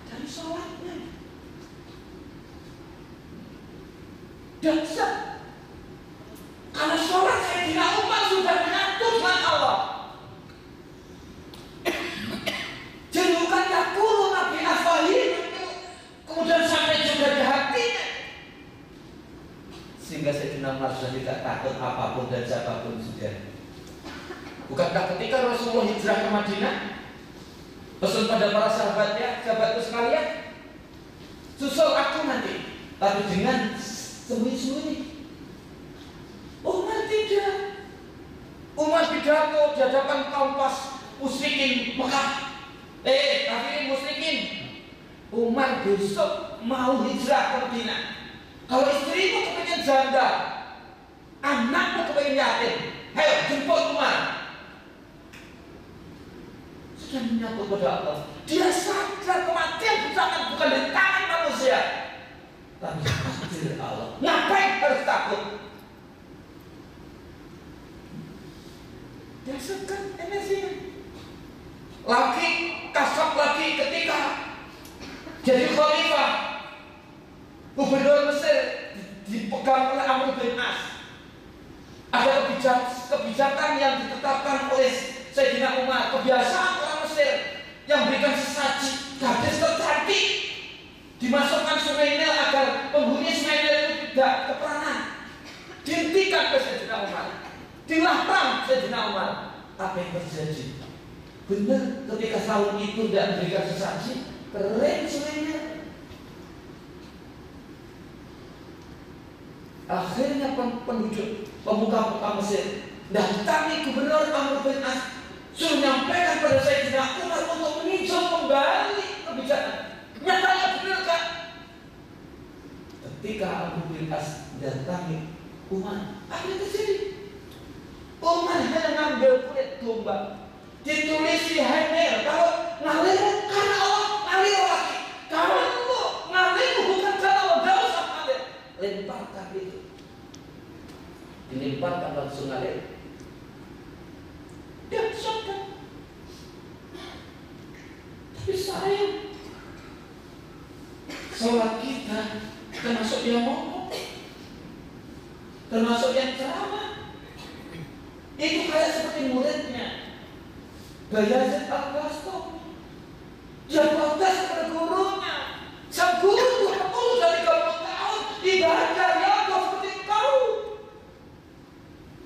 dari sholatnya. Dasar karena sholat Sayyidina Umar sudah menyatu dengan Allah. Jelukan yakulu Nabi Afahim kemudian sampai juga di hatinya, sehingga Sayyidina Umar sudah tidak takut apapun dan siapapun sudah. Bukankah ketika Rasulullah hijrah ke Madinah, pesan pada para sahabatnya, sahabatku sekalian, susul aku nanti, tapi dengan sembunyi-sembunyi. Umar tidak. Umar pidato di hadapan kaum musyrikin Mekah. Kafirin musyrikin. Umar besok mau hijrah ke Madinah. Kalau istrimu kepengen janda, anakmu kepengen yatim, ayo jemput Umar. Sudah menyatu kepada Allah. Dia sadar kematian bukan dari tangan manusia, tapi takdir Allah. Ngapain harus takut? Dasarkan energinya. Lagi kasab lagi ketika jadi khalifah, gubernur Mesir dipegang oleh Amr bin As. Ada kebijakan yang ditetapkan oleh Sayyidina Umar, kebiasaan orang Mesir yang berikan sesaji gadis tercantik dimasukkan Sungai Nil agar penghuni Sungai Nil itu tidak keperanan. Dihentikan oleh Sayyidina Umar, dilarang Sayyidina Umar. Apa yang terjadi? Benar, ketika tahun itu tidak memberikan sesaji, kering Sungai. Akhirnya penduduk pemuka-pemuka Mesir datangi gubernur Amr bin As, suruh menyampaikan pada Sayyidina Umar untuk meninjau kembali kebijakan. Nyatanya benar kan? Ketika Amr bin As datangi Umar, apa yang terjadi? Umar hanya ngambil kulit domba, ditulisi Hamil. Kalau ngalir karena Allah, ngalir lagi. Kalau ngalir bukan karena Allah, gak usah ngalir. Lemparkan itu, dilemparkan langsung ngalir. Dia sopan. Tapi sayang, sholat kita termasuk yang ngomong, termasuk yang ceramah. Itu kayak seperti muridnya Bayazid Al-Bastami. Dia protes kepada gurunya. Sang guru 20 dari 30 tahun ibadah ya kau seperti kau.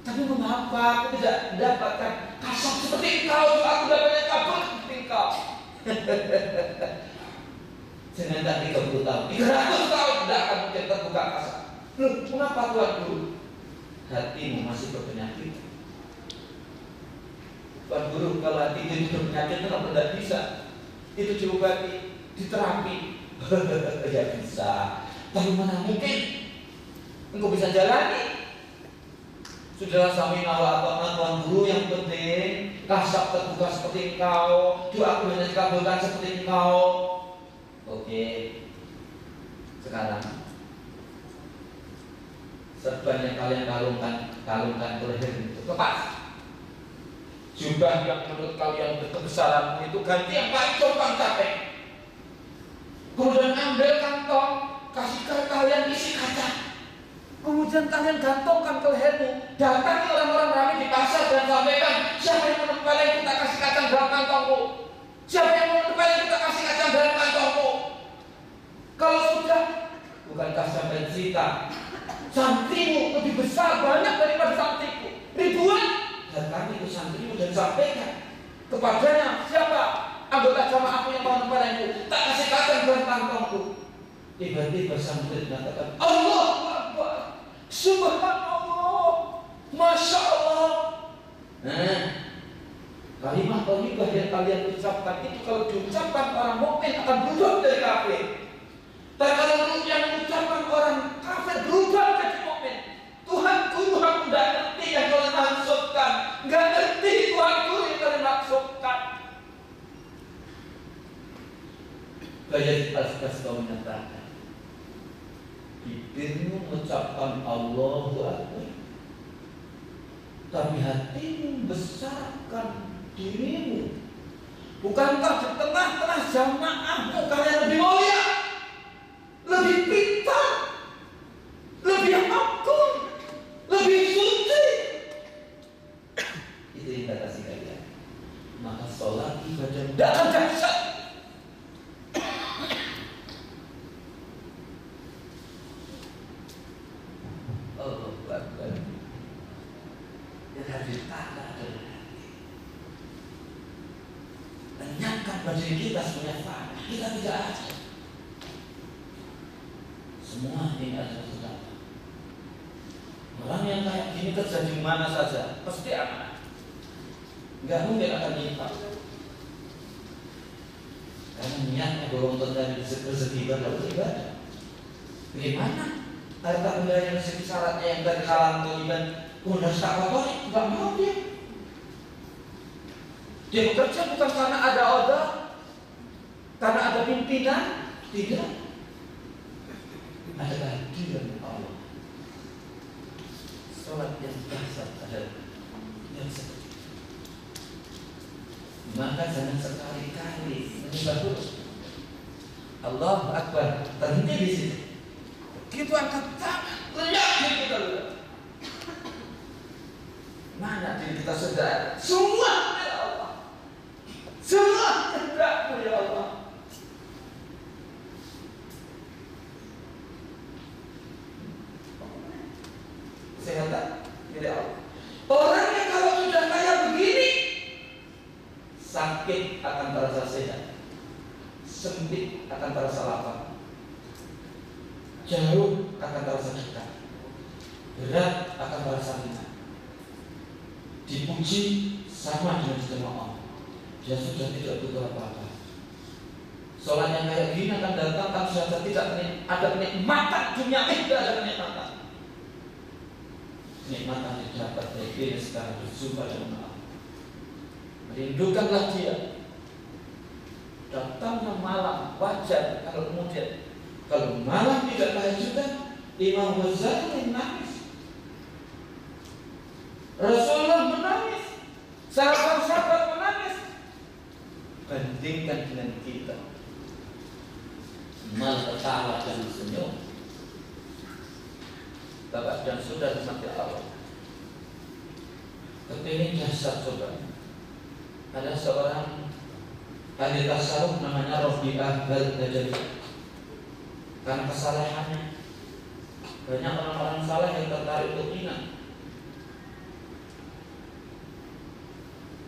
Tapi mengapa aku tidak mendapatkan kasar seperti kau? Aku dapatnya kabur seperti kau. Jangan tadi 30 tahun, 300 tahun tidak akan mungkin terbuka kasar. Loh, mengapa Tuhan Guru? Hatimu masih berpenyakit. Tuan Guru, kalau hati itu berpenyakit kenapa tidak bisa? Itu diobati, diterapi. Ya bisa. Tapi mana mungkin engkau bisa jalani? Sudahlah sami nawa atau Tuan Guru, yang penting kasab terbuka seperti engkau, doaku hanya dikabulkan seperti engkau. Oke. Sekarang serban yang kalian kalungkan ke leher itu lepas. Jubah yang menurut kalian kebesaranmu itu ganti yang paling compang capek. Kemudian ambil kantong, kasihkan kalian isi kaca. Kemudian kalian gantungkan ke lehermu. Datangi orang-orang ramai di pasar dan sampaikan, siapa yang menempeleng kita kasih kacang dalam kantongmu? Siapa yang menempeleng kita kasih kacang dalam kantongmu? Kalau sudah, bukankah sampai cerita santrimu lebih besar banyak daripada santriku? Ribuan. Datangi ke santrimu dan sampaikan kepadanya, siapa anggota jamaahku yang mau menempelengku, tak kasih kacang dalam kantongku. Tiba-tiba sang murid mengatakan, Allahu Akbar, Subhanallah, Masya Allah. Nah, Kalimat thayyibah yang kalian ucapkan itu kalau diucapkan orang mukmin akan berubah dari kafir. Dan kalau yang diucapkan orang kafir berubah jadi mukmin. Tuhanku tidak ngerti yang kalian maksudkan, nggak ngerti Tuhanku yang kalian maksudkan. Bayar pas kau menyatakan, bibirmu mengucapkan Allahu Akbar, tapi hatimu besarkan dirimu. Bukankah di tengah-tengah jamaahmu kalian lebih mulia, lebih pintar, lebih agung, lebih suci? Itu yang kata si kalian. Maka sholat ibadah tidak akan dahsyat. Oh, Akbar. Yang harus ditata adalah hati. Lenyapkan bagi kita semuanya fana. Kita tidak ada. Semua ini adalah saudara. Orang yang kayak gini kerja di mana saja pasti aman. Enggak mungkin akan nyimpang. Karena niatnya borong tentang rezeki ibadah. Bagaimana? Harta benda yang rezeki syaratnya yang dari kalangan koliban udah tak apa-apa, enggak mau dia. Dia bekerja bukan karena ada order, karena ada pimpinan, tidak. Ada kehadiran Allah. Salat yang dahsyat adalah yang seperti itu. Maka jangan sekali-kali menyembah terus. Allahu Akbar, berhenti di sini. Begitu angkat tangan, lenyap diri kita dulu. Mana diri kita sudah? Semua ya Allah. Semua kehendak-Mu ya Allah. Sehatan milik Allah. Orang yang kalau sudah kaya begini, sakit akan terasa sehat, sempit akan terasa lapar, jauh akan terasa dekat, berat akan terasa ringan. Dipuji sama dengan diterima Allah. Dia sudah tidak butuh apa-apa. Sholat yang kayak gini akan datang kan sudah tidak ada kenikmatan dunia, tidak ada kenikmatan. Kenikmatan didapat dari diri sekarang berjumpa dengan Allah. Merindukanlah dia. Datangnya malam wajar kalau kemudian kalau malam tidak tahajud, Imam Ghazali menangis, Rasulullah menangis, sahabat-sahabat menangis. Bandingkan dengan kita, malah tertawa dan senyum. Bapak dan saudara mati Allah, kepingin jasad coba. Ada seorang ahli tasawuf namanya Rabi'ah Al-Badali. Karena kesalahannya, banyak orang-orang salah yang tertarik untuk minang.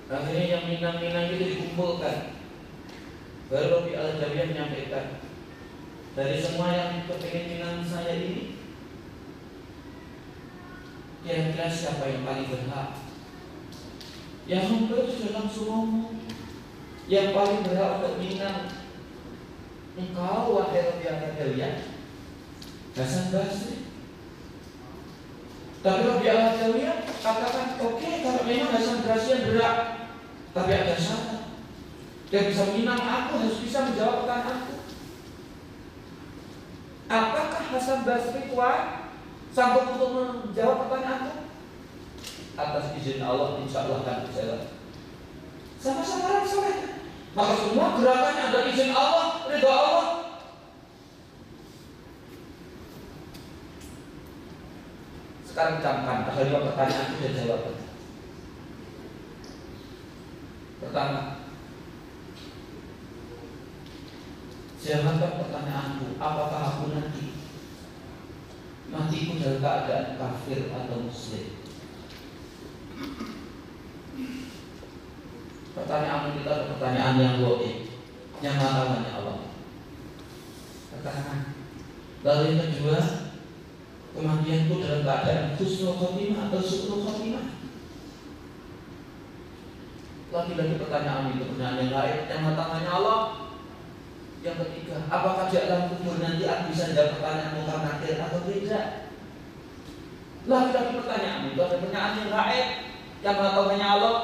Akhirnya yang minang-minang itu dikumpulkan. Baru Rabi'ah Al-Badali menyampaikan, dari semua yang kepingin minang saya ini, kira-kira siapa yang paling berhak? Yang hampir sudah langsung ngomong, yang paling berhak untuk minang engkau wahai Rabi'ah Al-Badali, Hasan Basri. Tapi Rabi'ah Al-Badali katakan, oke, kalau memang Hasan Basri yang berhak, tapi ada syarat. Dia bisa minang aku, harus bisa menjawab pertanyaanku. Apakah Hasan Basri kuat sanggup untuk menjawab pertanyaanku? Atas izin Allah, insya Allah akan dijawab. Sama-sama orang soleh. Maka semua gerakannya ada izin Allah, ridha Allah. Sekarang camkan, ada 5 pertanyaan itu dan jawaban. Pertama, jawabkan pertanyaanku, apakah aku nanti matiku dalam keadaan kafir atau muslim? Pertanyaan kita adalah pertanyaan yang goib, yang mengatakannya Allah. Pertanyaan. Lalu yang kedua, kematianku dalam keadaan husnul khotimah atau su'ul khotimah? Lagi-lagi pertanyaan itu pertanyaan yang lain yang tangannya Allah. Yang ketiga, apakah di alam kubur nanti aku bisa jawab pertanyaan mungkar nakir atau tidak? Lagi-lagi pertanyaan itu ada pertanyaan yang gaib yang tangannya Allah.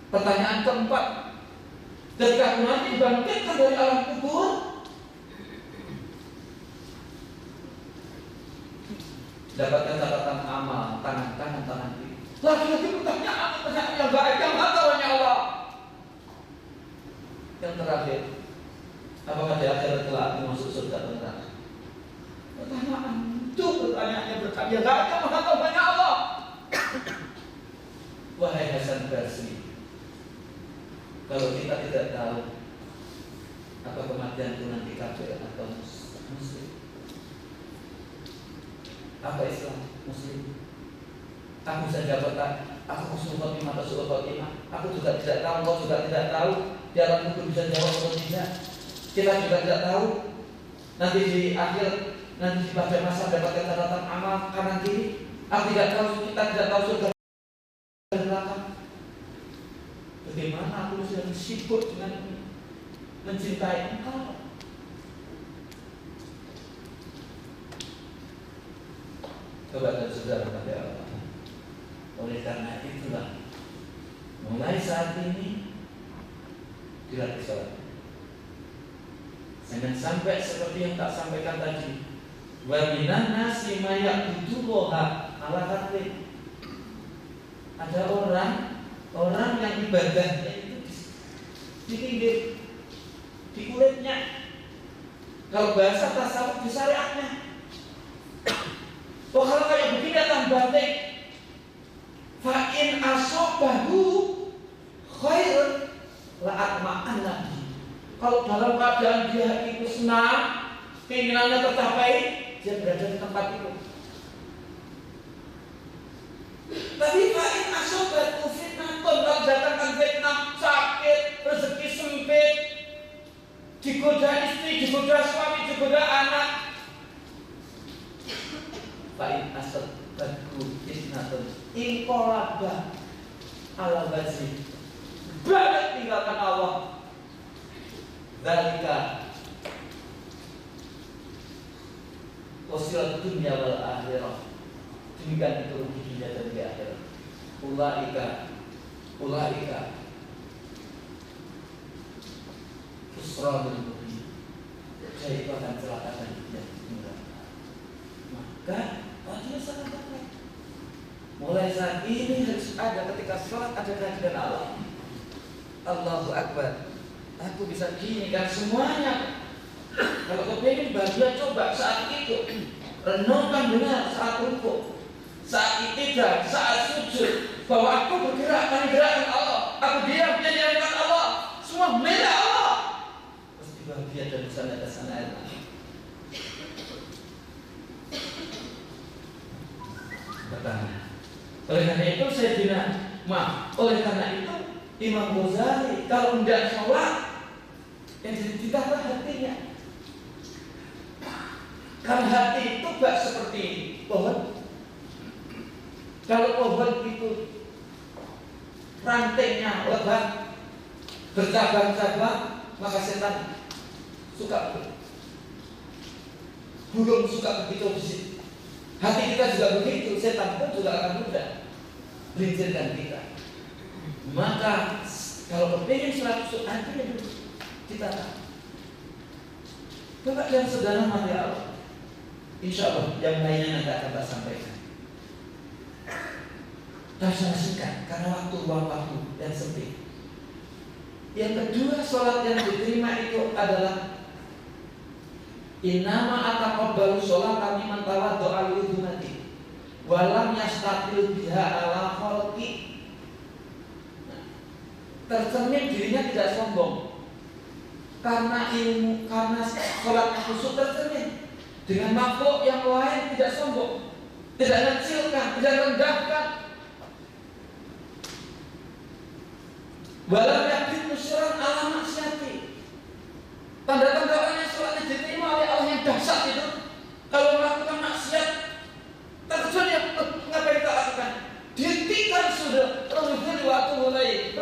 Pertanyaan keempat, ketika aku nanti bangkitkan dari alam kubur, dapatkan catatan amal tangan kanan tangan kiri. Lagi-lagi pertanyaan yang gaib yang tangannya Allah. Yang terakhir, apakah di akhirat kelak masuk surga atau neraka? Pertanyaan itu pertanyaannya bertanya gaib yang tangannya Allah. Wahai Hasan Basri, kalau kita tidak tahu apa kematian itu nanti kafir atau muslim, apa Islam muslim? Aku bisa jawab, aku husnul khotimah atau su'ul khotimah. Aku juga tidak tahu, kau juga tidak tahu. Di alam kubur bisa jawab atau tidak. Kita juga tidak tahu. Nanti di akhir, nanti di pada masa dapatkan catatan amal kanan kiri. Aku tidak tahu, kita tidak tahu surga dan neraka. Bagaimana aku sudah sibuk dengan mencintai Engkau? Kepada saudara pada Allah. Oleh karena itulah, mulai saat ini dilatih sholat. Jangan sampai seperti yang tak sampaikan tadi. Wa minan nasi may ya'budullaha ala harfi. Ada orang yang ibadahnya itu di pinggir, di kulitnya. Kalau bahasa tasawuf di syariatnya. Kalau kayak begini datang batik, fa'in asobahu khair la'atma'an nabi. Kalau dalam keadaan dia itu senang, keinginannya tercapai, dia berada di tempat itu. Tapi fa'in asobahu fitnah, kalau datangkan fitnah, sakit, rezeki sempit, digoda istri, digoda suami, digoda anak. Fa'in asobahu fitnatun inqalaba ala wajhi, balik tinggalkan Allah. Dzalika wasilat dunia wal akhirah. Demikian itu rugi dunia dan di akhirat. Ulaika khusranul mubin. Jadi itu akan celaka dan tidak tinggal. Maka wajib sangat tepat. Mulai saat ini harus ada ketika sholat ada kehadiran Allah. Allahu Akbar. Aku bisa gini kan semuanya. Kalau kau pengen bahagia coba saat itu renungkan benar saat rukuk, saat iktidal, saat sujud, bahwa aku bergerak meninggalkan Allah, aku diam meninggalkan Allah, semua milik Allah. Pasti bahagia dan bisa lihat sana air. Pertanyaan. Oleh karena itu oleh karena itu Imam Ghazali kalau tidak sholat yang ditambah hatinya. Karena hati itu gak seperti pohon. Kalau pohon itu rantingnya lebat, bercabang-cabang, maka setan suka, burung suka begitu di situ. Hati kita juga begitu, setan pun juga akan mudah melincirkan kita. Maka kalau kepingin sholat hatinya dulu kita Bapak dan saudara mati Allah, insya Allah yang lainnya nanti akan tak sampaikan. Singkat karena waktu luang waktu dan sempit. Yang kedua, sholat yang diterima itu adalah innama ataqabbalu sholat kami mentawad doa liudunati walam yastatil biha ala khalqi. Tercermin dirinya tidak sombong karena ilmu, karena sholatnya khusyuk tercermin dengan makhluk yang lain, tidak sombong, tidak mengecilkan, tidak rendahkan. Walam yakin musyiran ala maksiati. Tanda-tanda orangnya sholatnya diterima oleh Allah yang dahsyat itu. Kalau melakukan maksiat, terkecuali yang ngapain kita lakukan? Dihentikan sudah. Rasulullah waktu mulai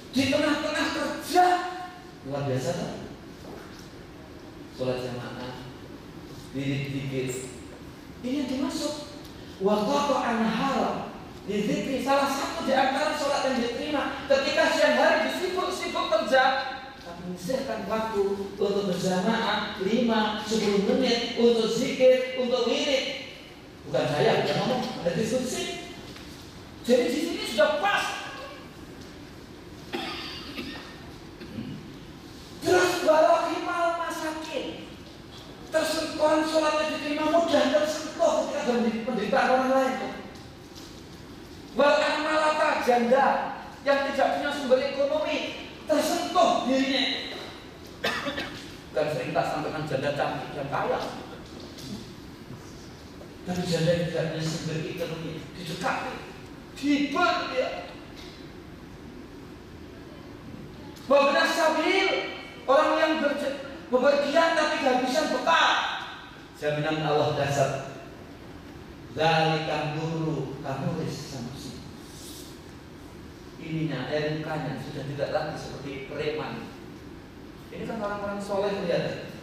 di tengah-tengah kerja luar biasa kan? Sholat jamaah, dikit-dikit. Ini yang dimaksud waqafa anhar dizikri. Salah satu di antara sholat yang diterima ketika siang hari disibuk-sibuk kerja, tapi menyisihkan waktu untuk berjamaah 5-10 menit untuk zikir, untuk wirid. Bukan saya yang ngomong, ada diskusi. Jadi di sini sudah pas. Terus barakimal masakin, tersentuhan sholatnya diterima mudah tersentuh ketika penderitaan orang lain. Wal amalata janda yang tidak punya sumber ekonomi tersentuh dirinya. Bukan sering tak sampaikan janda cantik dan kaya, tapi janda yang tidak punya sumber ekonomi didekati, dibel dia. Wabna sabil, orang yang bepergian tapi kehabisan bekal, jaminan Allah dasar. Zalikan dulu kamu sama sih. Ininya mukanya sudah tidak lagi seperti preman. Ini kan orang-orang soleh lihat.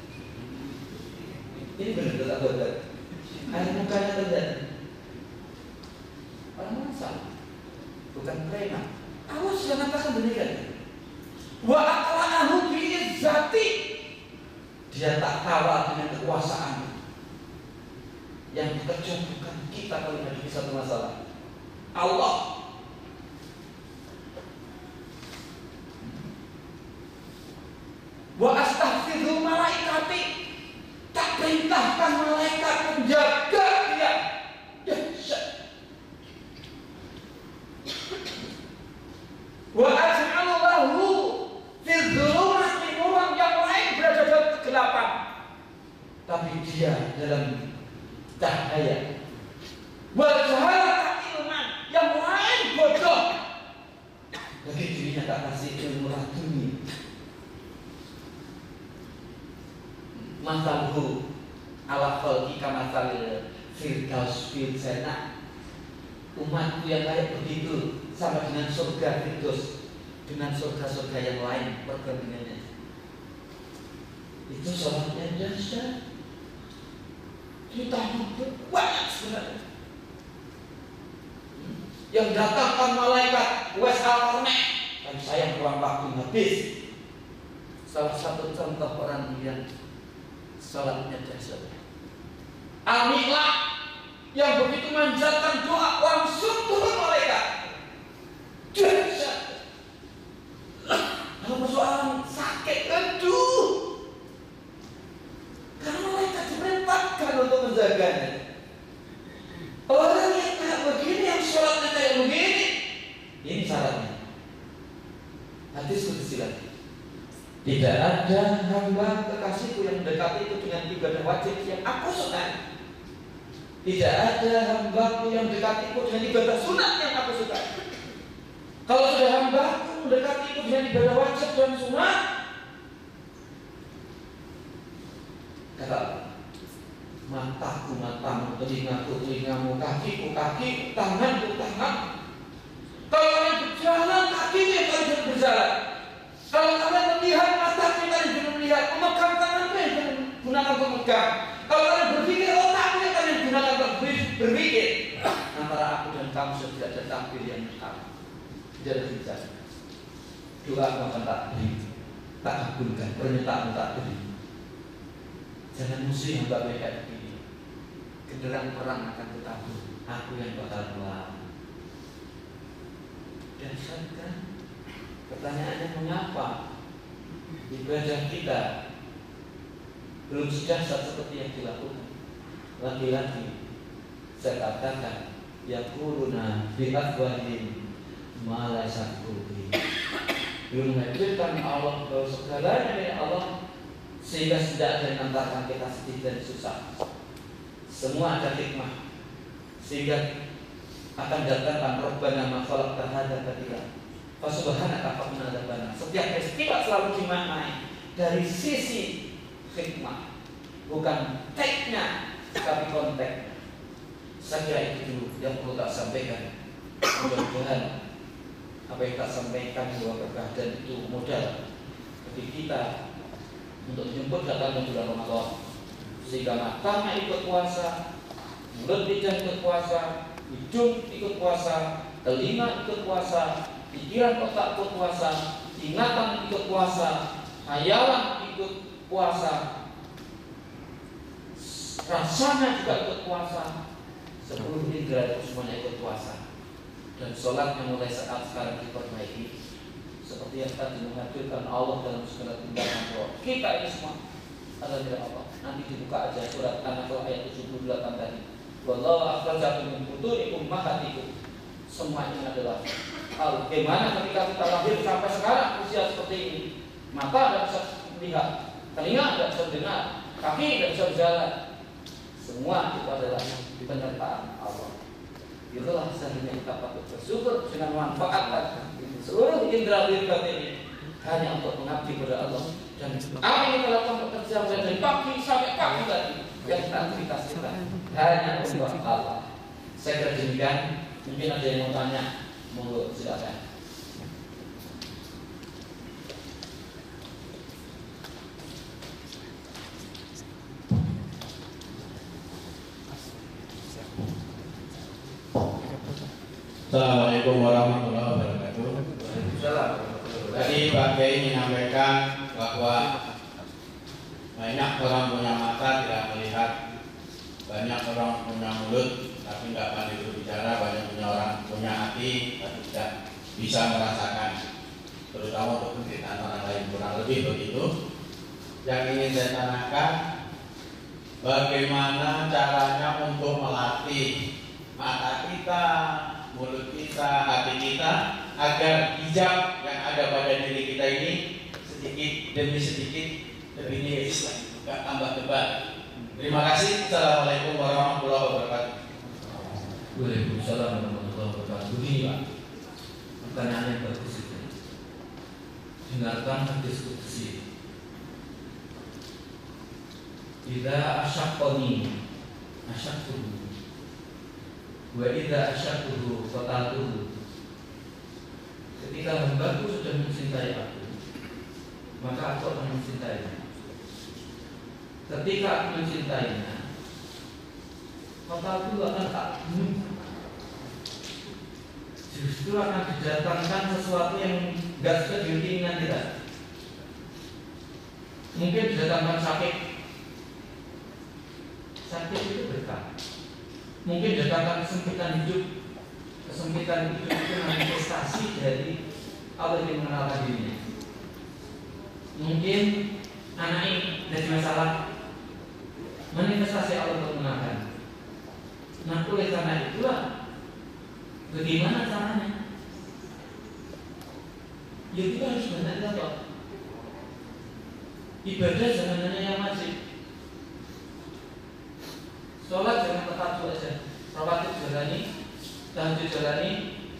Ini benar-benar benar. Air mukanya terlihat. Orang salah, bukan preman. Allah sudah katakan demikian. Wa aqla'ahu bi'izzati, dia tak kalah dengan kekuasaan. Yang bekerja bukan kita kalau menghadapi satu masalah, Allah. Wa astaghfiru malaikati, tak perintahkan malaikat menjaga dia. Wa aj'alu lahu fi dhulumati nuran, yang lain berada dalam kegelapan tapi dia dalam cahaya. Wa jahalata ilman, yang lain bodoh bagi dirinya tak kasih ilmu laduni. Masalhu ala khalqi kamasalil firdaus fil jannah. Umatku yang kayak begitu sama dengan surga Firdaus, dengan surga-surga yang lain perbandingannya. Itu sholatnya dahsyat. Kita banyak sebenarnya. Yang datangkan malaikat wes al-qarnek, dan saya kurang waktu habis. Salah satu contoh orang yang sholatnya dahsyat. Al-Mi'la, yang begitu manjatkan doa langsung turun malaikat. Dahsyat. Kalau persoalan sakit, aduh, karena malaikat diperintahkan untuk menjaganya. Orang yang kayak begini, yang sholatnya kayak begini, ini syaratnya. Hadis qudsi lagi. Tidak ada hamba kekasihku yang mendekatiku dengan ibadah wajib yang aku sukai. Tidak ada hambaku yang mendekatiku dengan ibadah sunat yang aku sukai. Kalau sudah hambaku mendekatiku dengan ibadah wajib dan sunat, kata mataku matamu, telingaku telingamu, kakiku kakiku, tanganku tanganmu. Kalau kalian berjalan, kakinya kalian berjalan. Kalau kalian melihat, mataku kalian melihat. Memegang tanganku yang gunakan memegang. Kalau kalian berpikir, otaknya kalian gunakan berpikir. Antara aku dan kamu sudah ada takdir yang tetap. Tidak ada bicara. Doa akan tak beri, tak kabulkan. Pernyataan tak beri. Jangan musuh hamba mereka begini. Genderang perang akan kutabur, aku yang bakal melawan. Dahsyat kan? Pertanyaannya, mengapa ibadah kita belum sedahsyat seperti yang dilakukan? Lagi-lagi saya katakan, yaquluna bi afwahihim ma laysa qulubi. Belum menghadirkan Allah bahwa segalanya milik Allah, sehingga tidak ada yang mengantarkan kita sedih dan susah. Semua ada hikmah, sehingga akan datangkan Rabbana ma khalaqta hadza batila fa subhanaka faqina adzabannar. Setiap peristiwa selalu dimaknai dari sisi hikmah, bukan teknya tapi konteksnya. Saya kira itu dulu yang perlu tak sampaikan. Mudah-mudahan apa yang kita sampaikan bahwa kebahagiaan itu modal bagi kita untuk menjemput datangnya bulan Ramadan. Sehingga matanya ikut puasa, mulut lidah ikut puasa, hidung ikut puasa, telinga ikut puasa, pikiran otak ikut puasa, ingatan ikut puasa, hayalan ikut puasa, rasanya juga ikut puasa, 10 indera itu semuanya ikut puasa. Dan sholatnya mulai saat sekarang diperbaiki, seperti yang tadi menghadirkan Allah dalam segala tindakan bahwa kita ini semua adalah tidak apa. Nanti dibuka aja surat An-Nahl ayat 78 tadi. Wallahu akhrajakum min butuni ummahatikum. Semua ini adalah bagaimana ketika kita lahir sampai sekarang usia seperti ini. Mata tidak bisa melihat, telinga tidak bisa mendengar, kaki tidak bisa berjalan. Semua itu adalah penyertaan Allah. Itulah seharusnya kita patut bersyukur dengan memanfaatkan seluruh indera batin ini hanya untuk mengabdi kepada Allah. Dan apa yang kita lakukan bekerja mulai dari pagi sampai pagi tadi, yang aktivitas kita hanya untuk Allah. Saya kira demikian. Mungkin ada yang mau tanya, monggo silakan. Assalamualaikum warahmatullahi wabarakatuh. Tadi Pak Kiai menyampaikan bahwa banyak orang punya mata tidak melihat, banyak orang punya mulut tapi tidak pandai berbicara, banyak punya orang punya hati tapi tidak bisa merasakan, terutama untuk penderitaan orang lain. Kurang lebih begitu. Yang ingin saya tanyakan, bagaimana caranya untuk melatih mata kita, mulut kita, hati kita agar hijab yang ada pada diri kita ini sedikit demi sedikit lebih nipis lagi, bukan tambah tebal. Terima kasih. Assalamualaikum warahmatullahi wabarakatuh. Waalaikumsalam warahmatullahi wabarakatuh. Begini Pak, pertanyaan yang bagus itu. Dengarkan hadis qudsi. Idza asyaqqani asyaqtuhu wa idza asyaqtuhu fatatuhu. Ketika hambaku sudah mencintai aku, maka aku akan mencintainya. Ketika aku mencintainya, maka aku akan tak justru akan didatangkan sesuatu yang gak sesuai dengan keinginan kita. Mungkin didatangkan sakit itu berkah. Mungkin didatangkan kesempitan hidup itu manifestasi dari Allah yang mengenalkan dirinya. Mungkin anak ini dari masalah manifestasi Allah untuk mengenalkan. Nah, oleh karena itulah bagaimana caranya? Ya kita harus banyak dapat. Ibadah jangan hanya yang wajib. Sholat jangan tepat saja. Rawatib jalani, tahajud jalani,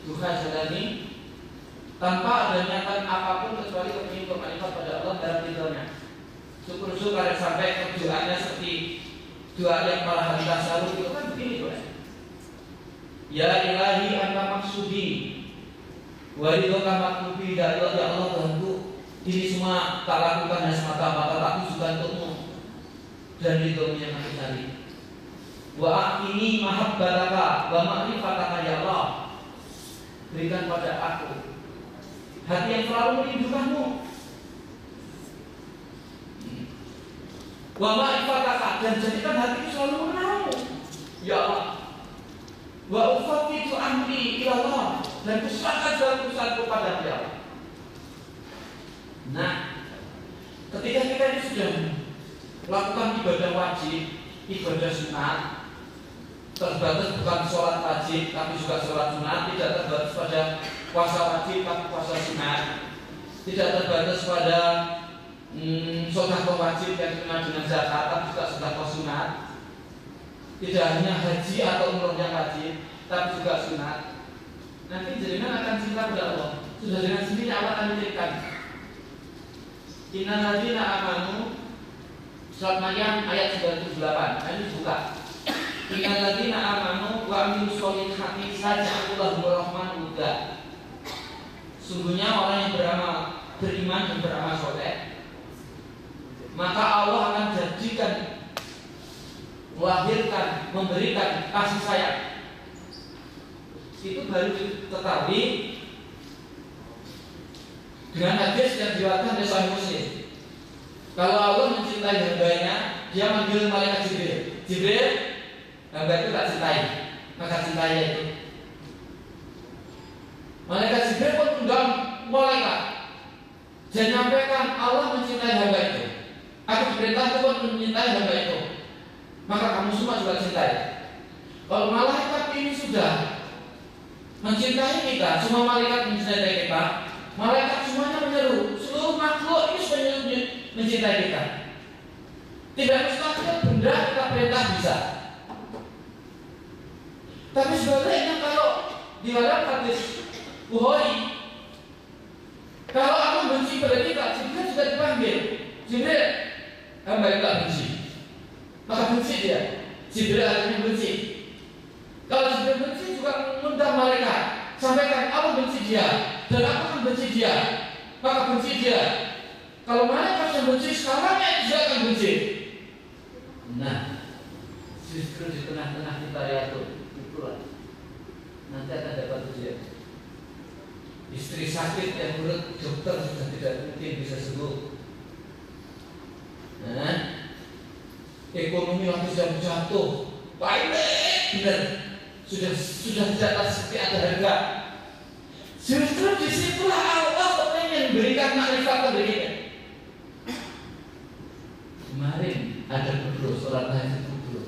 duha jalani, tanpa ada niatan apapun kecuali kepingin bermanfaat pada Allah dalam ridhonya. Syukur-syukur yang sampai doanya seperti doa yang para hadiah tasawuf itu kan begini doa. Ya ilahi anta maksudi wa ridhoka matlubi. Ya Allah Tuhanku, ini semua tak lakukan hanya semata-mata tapi juga untukmu dan ridhomu yang aku cari. Wa aqini mahabbataka wa ma'rifataka ya Allah. Berikan pada aku hati yang selalu merindukanmu. Wa ma'rifataka, dan jadikan hatiku selalu mengenalmu ya Allah. Wa ufawwidu amri ila Allah, dan kuserahkan segala urusanku pada ya Allah. Nah, ketika kita ini sudah melakukan ibadah wajib, ibadah sunat, terbatas bukan sholat wajib tapi juga sholat sunat, tidak terbatas pada puasa wajib tapi puasa sunat, tidak terbatas pada sedekah wajib yang dikenal dengan zakat tapi juga sedekah sunat, tidak hanya haji atau umroh yang wajib tapi juga sunat. Nanti jenengan akan cinta kepada Allah. Sudah dengan sendiri Allah akan menitipkan. Innal ladzina amanu, surat Maryam ayat 98. Ini buka. Innal ladzina amanu wa amilus solihati saja'allahu rahman wudda. sungguhnya orang yang beriman dan beramal soleh, maka Allah akan jadikan, melahirkan, memberikan kasih sayang. Itu baru diketahui dengan hadis yang diriwayatkan oleh Sahih Muslim. Kalau Allah mencintai hambanya, Dia manggil malaikat Jibril. Jibril, hamba itu tak cintai, maka cintai itu. Malaikat Jibril pun undang malaikat dan nyampaikan Allah mencintai hamba itu. Aku diperintah untuk mencintai hamba itu, maka kamu semua juga cintai. Kalau malaikat ini sudah mencintai kita, semua malaikat mencintai kita, malaikat semuanya menyeru, seluruh makhluk ini sudah mencintai kita. Tidak mustahil benda kita perintah bisa. Tapi sebaliknya kalau di dalam hadis Bukhari, kalau aku benci pada kita, Jibril juga dipanggil. Jibril, hamba itu tak benci, maka benci dia. Jibril akhirnya benci. Kalau Jibril benci juga mengundang malaikat, sampaikan aku benci dia dan aku akan benci dia, maka benci dia. Kalau malaikat yang benci sekarangnya dia akan benci. Nah, justru di tengah-tengah kita itulah nanti akan dapat ujian. Istri sakit yang menurut dokter sudah tidak mungkin bisa sembuh. Nah, ekonomi lagi sudah jatuh, baik benar, sudah tidak seperti ada harga. Justru disitulah Allah ingin berikan makrifat kepada kita. Kemarin ada guru, seorang haji guru,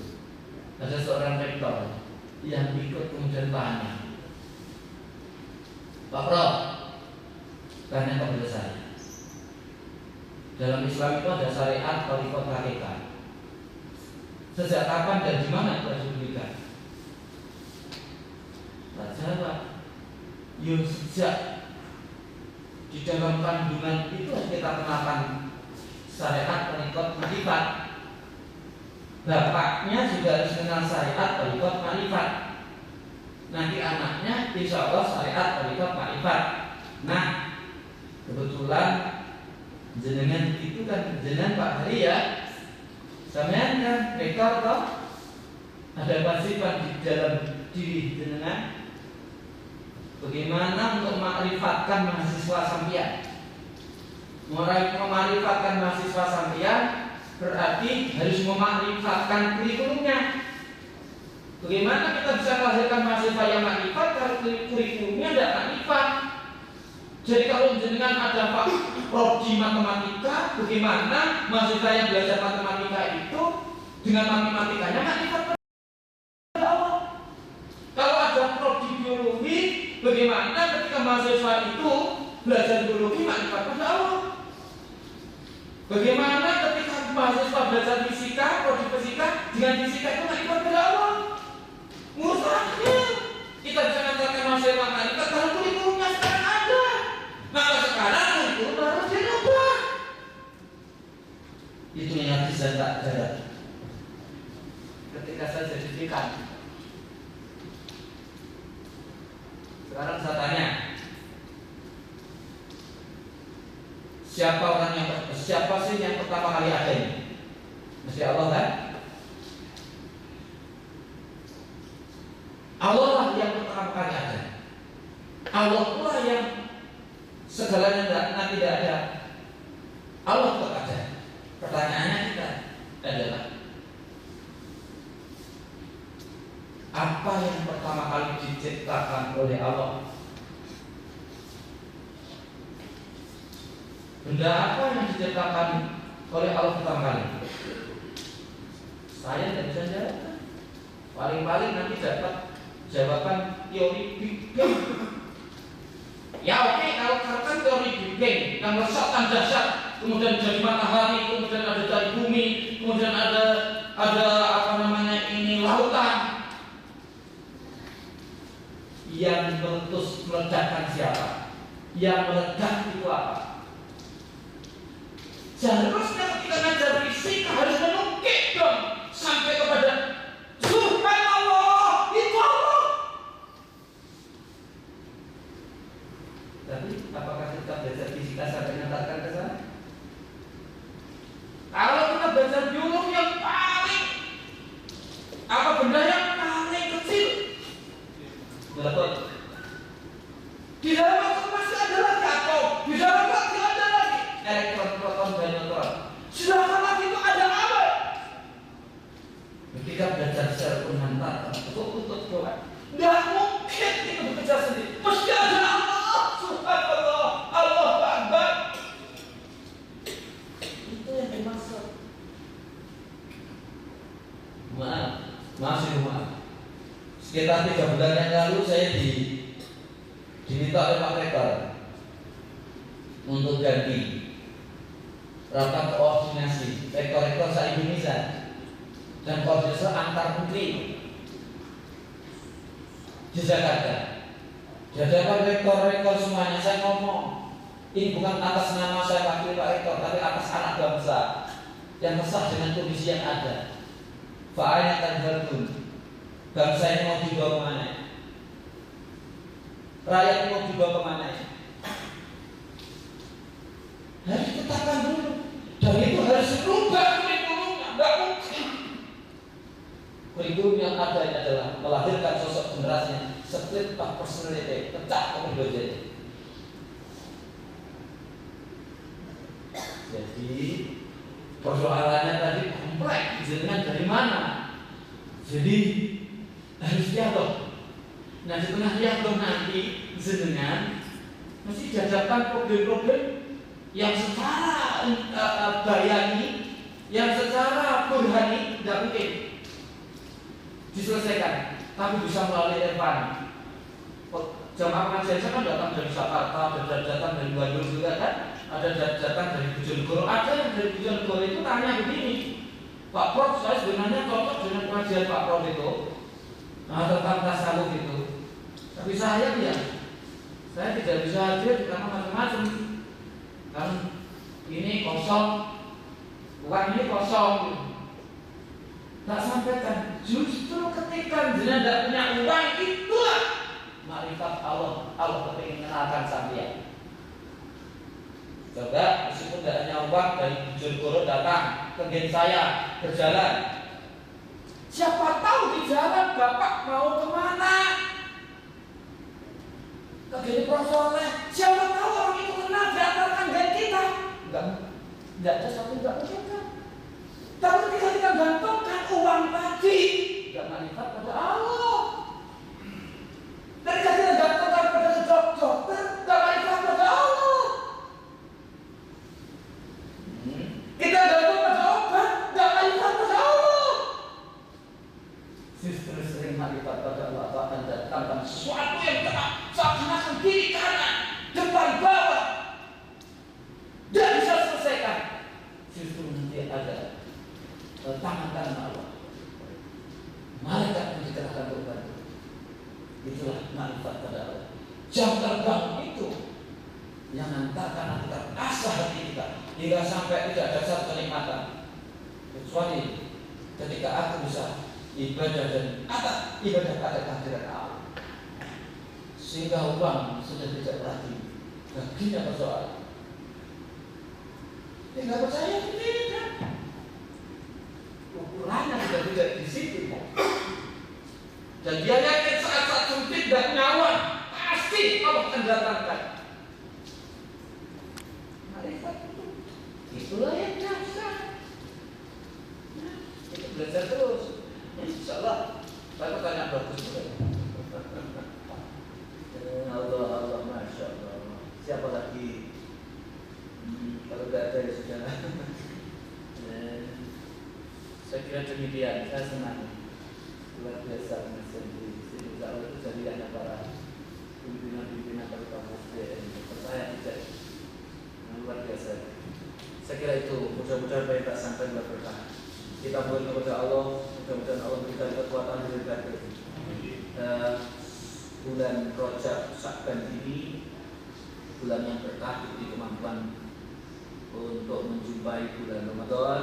ada seorang rektor yang ikut kemudian tanya, Pak Prof, tanya kepada saya, dalam Islam itu ada syariat tariqat hakikat. Sejak kapan dan di mana itu diberikan? Tak jawab. Yo sejak di dalam kandungan itu kita kenakan syariat tariqat hakikat. Bapaknya juga harus kenal syariat tariqat hakikat. Nanti anaknya insya Allah syariat tariqat hakikat. Nah, kebetulan jenengan itu kan jenengan Pak Hari ya, sampean kan rektor toh, ada kewajiban di dalam diri jenengan bagaimana untuk mengarifatkan mahasiswa sampean. Mengarifatkan mahasiswa sampean berarti harus memarifatkan kurikulumnya. Bagaimana kita bisa melahirkan mahasiswa yang makrifat kalau kurikulumnya tidak makrifat? Jadi kalau jenengan ada Pak Prof di matematika, bagaimana mahasiswa yang belajar matematika itu dengan matematikanya makrifat pada Allah? Kalau ada Prof di biologi, bagaimana ketika mahasiswa itu belajar biologi makrifat pada Allah? Bagaimana ketika mahasiswa belajar fisika, Prof di fisika dengan fisika itu makrifat pada Allah? Mustahil kita bisa mengatakan mahasiswa makrifat kalau kurikulumnya sekarang ada. Maka sekarang itu harus dirubah. Itu yang nanti saya tak jalan. Ketika saya jadi dekan, sekarang saya tanya, siapa sih yang pertama kali ada ini? Mesti Allah kan? Allah lah yang pertama kali ada. Allah pula yang segalanya tidak ada. Allah tetap ada. Pertanyaannya kita adalah apa yang pertama kali diciptakan oleh Allah? Benda apa yang diciptakan oleh Allah pertama kali? Saya tidak bisa jawab. Paling-paling nanti dapat jawaban teori Big Bang. Ya oke, kalau katakan teori Big Bang yang lesakan dahsyat, kemudian jadi matahari, kemudian ada dari bumi, kemudian ada lautan. Yang meletus meledakkan siapa? Yang meledak itu apa? Seharusnya ketika ngajar fisika harus menukik dong sampai kepada Subhanallah, itu Allah. Tapi kita belajar fisika sampai mengantarkan ke sana? Kalau kita belajar biologi yang paling apa benda yang paling kecil, berapa? Di dalam atom masih ada lagi atom, di dalam masih ada lagi elektron, proton, dan neutron. Sedangkan lagi itu ada apa? Ketika belajar secara mengantarkan untuk Tuhan, nggak mungkin kita bekerja sendiri. Mesti ada Allah, Subhanallah, Allah Akbar. Itu yang dimaksud. Maaf. Sekitar 3 bulan yang lalu saya diminta oleh Pak Rektor untuk ganti rapat koordinasi rektor-rektor se-Indonesia dan koordinasi antar menteri di Jakarta. Di hadapan rektor-rektor semuanya saya ngomong, ini bukan atas nama saya wakil Pak Rektor, tapi atas anak bangsa yang resah dengan kondisi yang ada. Fa'ayna tadharun, bangsa ini mau dibawa kemana? Rakyat ini mau dibawa kemana? Harus ditetapkan dulu, dan itu harus dirubah kurikulumnya. Nggak mungkin. Kurikulum yang ada ini adalah melahirkan sosok generasi split of personality, pecah kepribadian. Jadi persoalannya tadi kompleks, jenengan dari mana? Jadi harus dialog. Nah di tengah dialog nanti jenengan mesti dihadapkan problem-problem yang secara bayani, yang secara burhani tidak mungkin diselesaikan, tapi bisa melalui Irfan. Jamaah pengajian saya kan datang dari Jakarta, ada datang dari Bandung juga kan, ada datang dari Bojonegoro, ada yang dari Bojonegoro itu tanya begini, Pak Prof, saya sebenarnya cocok dengan pengajian Pak Prof itu, tentang tasawuf itu, tapi sayang ya, saya tidak bisa hadir karena macam-macam, kan ini kosong, bukan ini kosong. Tak sampaikan, justru ketika jenengan tidak punya uang, itulah makrifat Allah. Allah ingin mengenalkan sampeyan. Coba meskipun tidak punya uang, dari Bojonegoro datang ke geng saya berjalan. Siapa tahu di jalan Bapak mau kemana? Ke geng Prof Soleh. Siapa tahu orang itu kenal diantarkan geng kita. Enggak ada satu enggak mungkin kan. Tapi ketika kita gantungkan uang tadi, tidak manfaat pada Allah. Dan ketika kita gantungkan pada dokter, tidak manfaat pada Allah. Kita gantung pada obat, tidak manfaat pada Allah. Justru sering manfaat pada Allah. Akan datangkan sesuatu yang tepat, seakan-akan kiri kanan, depan bawah, tidak bisa selesaikan. Justru nanti ada tangan Allah. Malaikat dikerahkan untuk bantu. Itulah manfaat pada Allah. Jam terbang itu yang mengantarkan kita asah hati kita hingga sampai tidak ada satu kenikmatan kecuali ketika aku bisa ibadah dan ibadah pada kehadiran Allah. Sehingga uang sudah tidak lagi baginya persoalan. Tidak percaya tidak. Ukurannya sudah tidak di situ, dan dia yakin saat sumpit dan nyawa pasti Allah akan datangkan. Marifat itulah yang dasar. Nah, kita belajar terus. Insya Allah, saya pertanyaan bagus juga. Allah, masya Allah. Siapa lagi? Kalau tidak ada ya sudah. Saya kira demikian, saya senang, luar biasa sendiri. Kalau itu jadi hanya para pimpinan-pimpinan dari kampus saya tidak luar biasa. Saya kira itu mudah-mudahan baik tak sampai berkah. Kita mohon kepada Allah, mudah-mudahan Allah berikan kekuatan dari batin. Bulan Rajab Sya'ban ini bulan yang berkah, diberi kemampuan untuk menjumpai bulan Ramadan,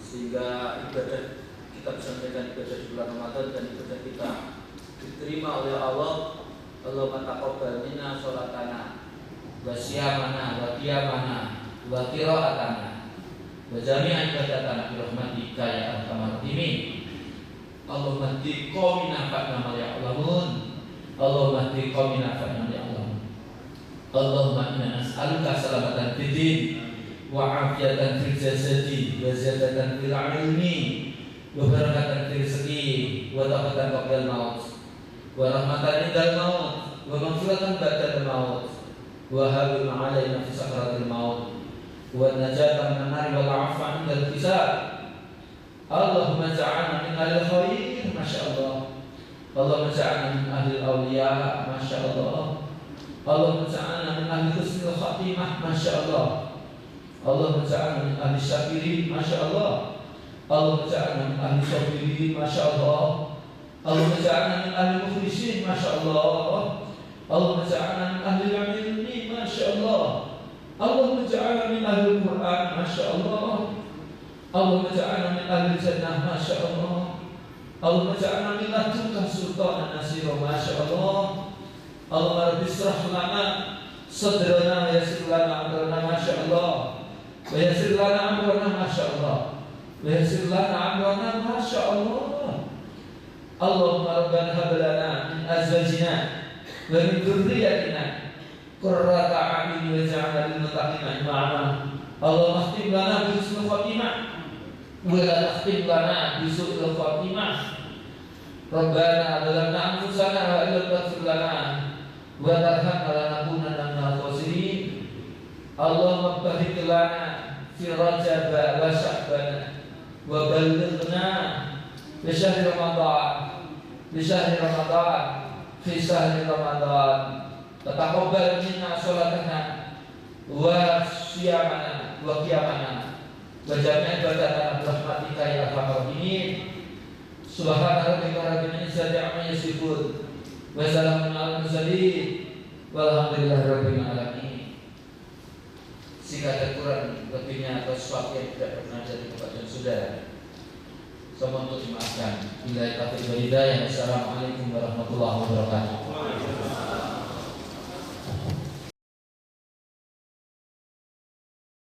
sehingga ibadah kita bisa menunaikan ibadah di bulan Ramadan dan ibadah kita diterima oleh Allah. Allahumma taqabbal minna sholatana wa siyamana wa qiyamana wa qira'atana wa jami'a ibadatana bi rahmatika ya arhamar rahimin. Allahumma hdi qaumina fa'na ma ya'lamun. Allahumma hdi qaumina fa'na ma ya'lamun. Allahumma inna nas'aluka salamatan fid din wa afiyatan fil jasadi wa ziyadatan fil ilmi wa barakatan fil rizqi wa taqatan qabla al-maut wa rahmatan indal maut wa maghfiratan ba'da al-maut wa habib 'alaina fi sakratil maut wa najatan minan nar wal 'afwa 'inda al-hisab. Allahumma ja'alna min ahli khair masyaallah. Allahumma ja'alna min ahli awliya masyaallah. Allahumma ja'alna min ahli husnil khatimah masyaallah. Allahumma ja'alna min ahli syakirin masyaallah. Allahumma ja'alna min ahli sabirin masyaallah. Allahumma ja'alna min ahli mukhlisin masyaallah. Allahumma ja'alna min ahli ilmi masyaallah. Allahumma ja'alna min ahli Al-Qur'an masyaallah. Allahumma ja'alna min ahli jannah masyaallah. Allahumma ja'alna min ladunka sultanan nasira masyaallah. Allahumma rabbi israh lana sadrana wa yassir lana amrana masyaallah. Wa yassir lana amrana masyaallah. Wa yassir lana amrana masyaallah. Allahumma rabbana hab lana min azwajina wa min dhurriyyatina qurrata a'yun waj'alna lil muttaqina imama. Allahumma khtim lana bi husnil khatimah wa la takhtim lana bi su'il khatimah. Rabbana zalamna anfusana wa illam taghfir lana wa tarhamna lanakunanna minal khasirin. Allahumma barik lana fi Rajab wa Sya'ban wa ballighna li syahri Ramadan fi syahri Ramadan. Taqabbal minna sholatana wa siyamana wa qiyamana wa jami'a ibadatana bi rahmatika ya arhamar rahimin. Subhana rabbika rabbil izzati amma yasifun wa salamun alal mursalin walhamdulillahi rabbil alamin. Singkat dan kurang lebihnya atau sesuatu yang tidak pernah jadi kepada saudara, saya mohon untuk dimaafkan. Billahi taufiq wal hidayah. Assalamualaikum warahmatullahi wabarakatuh.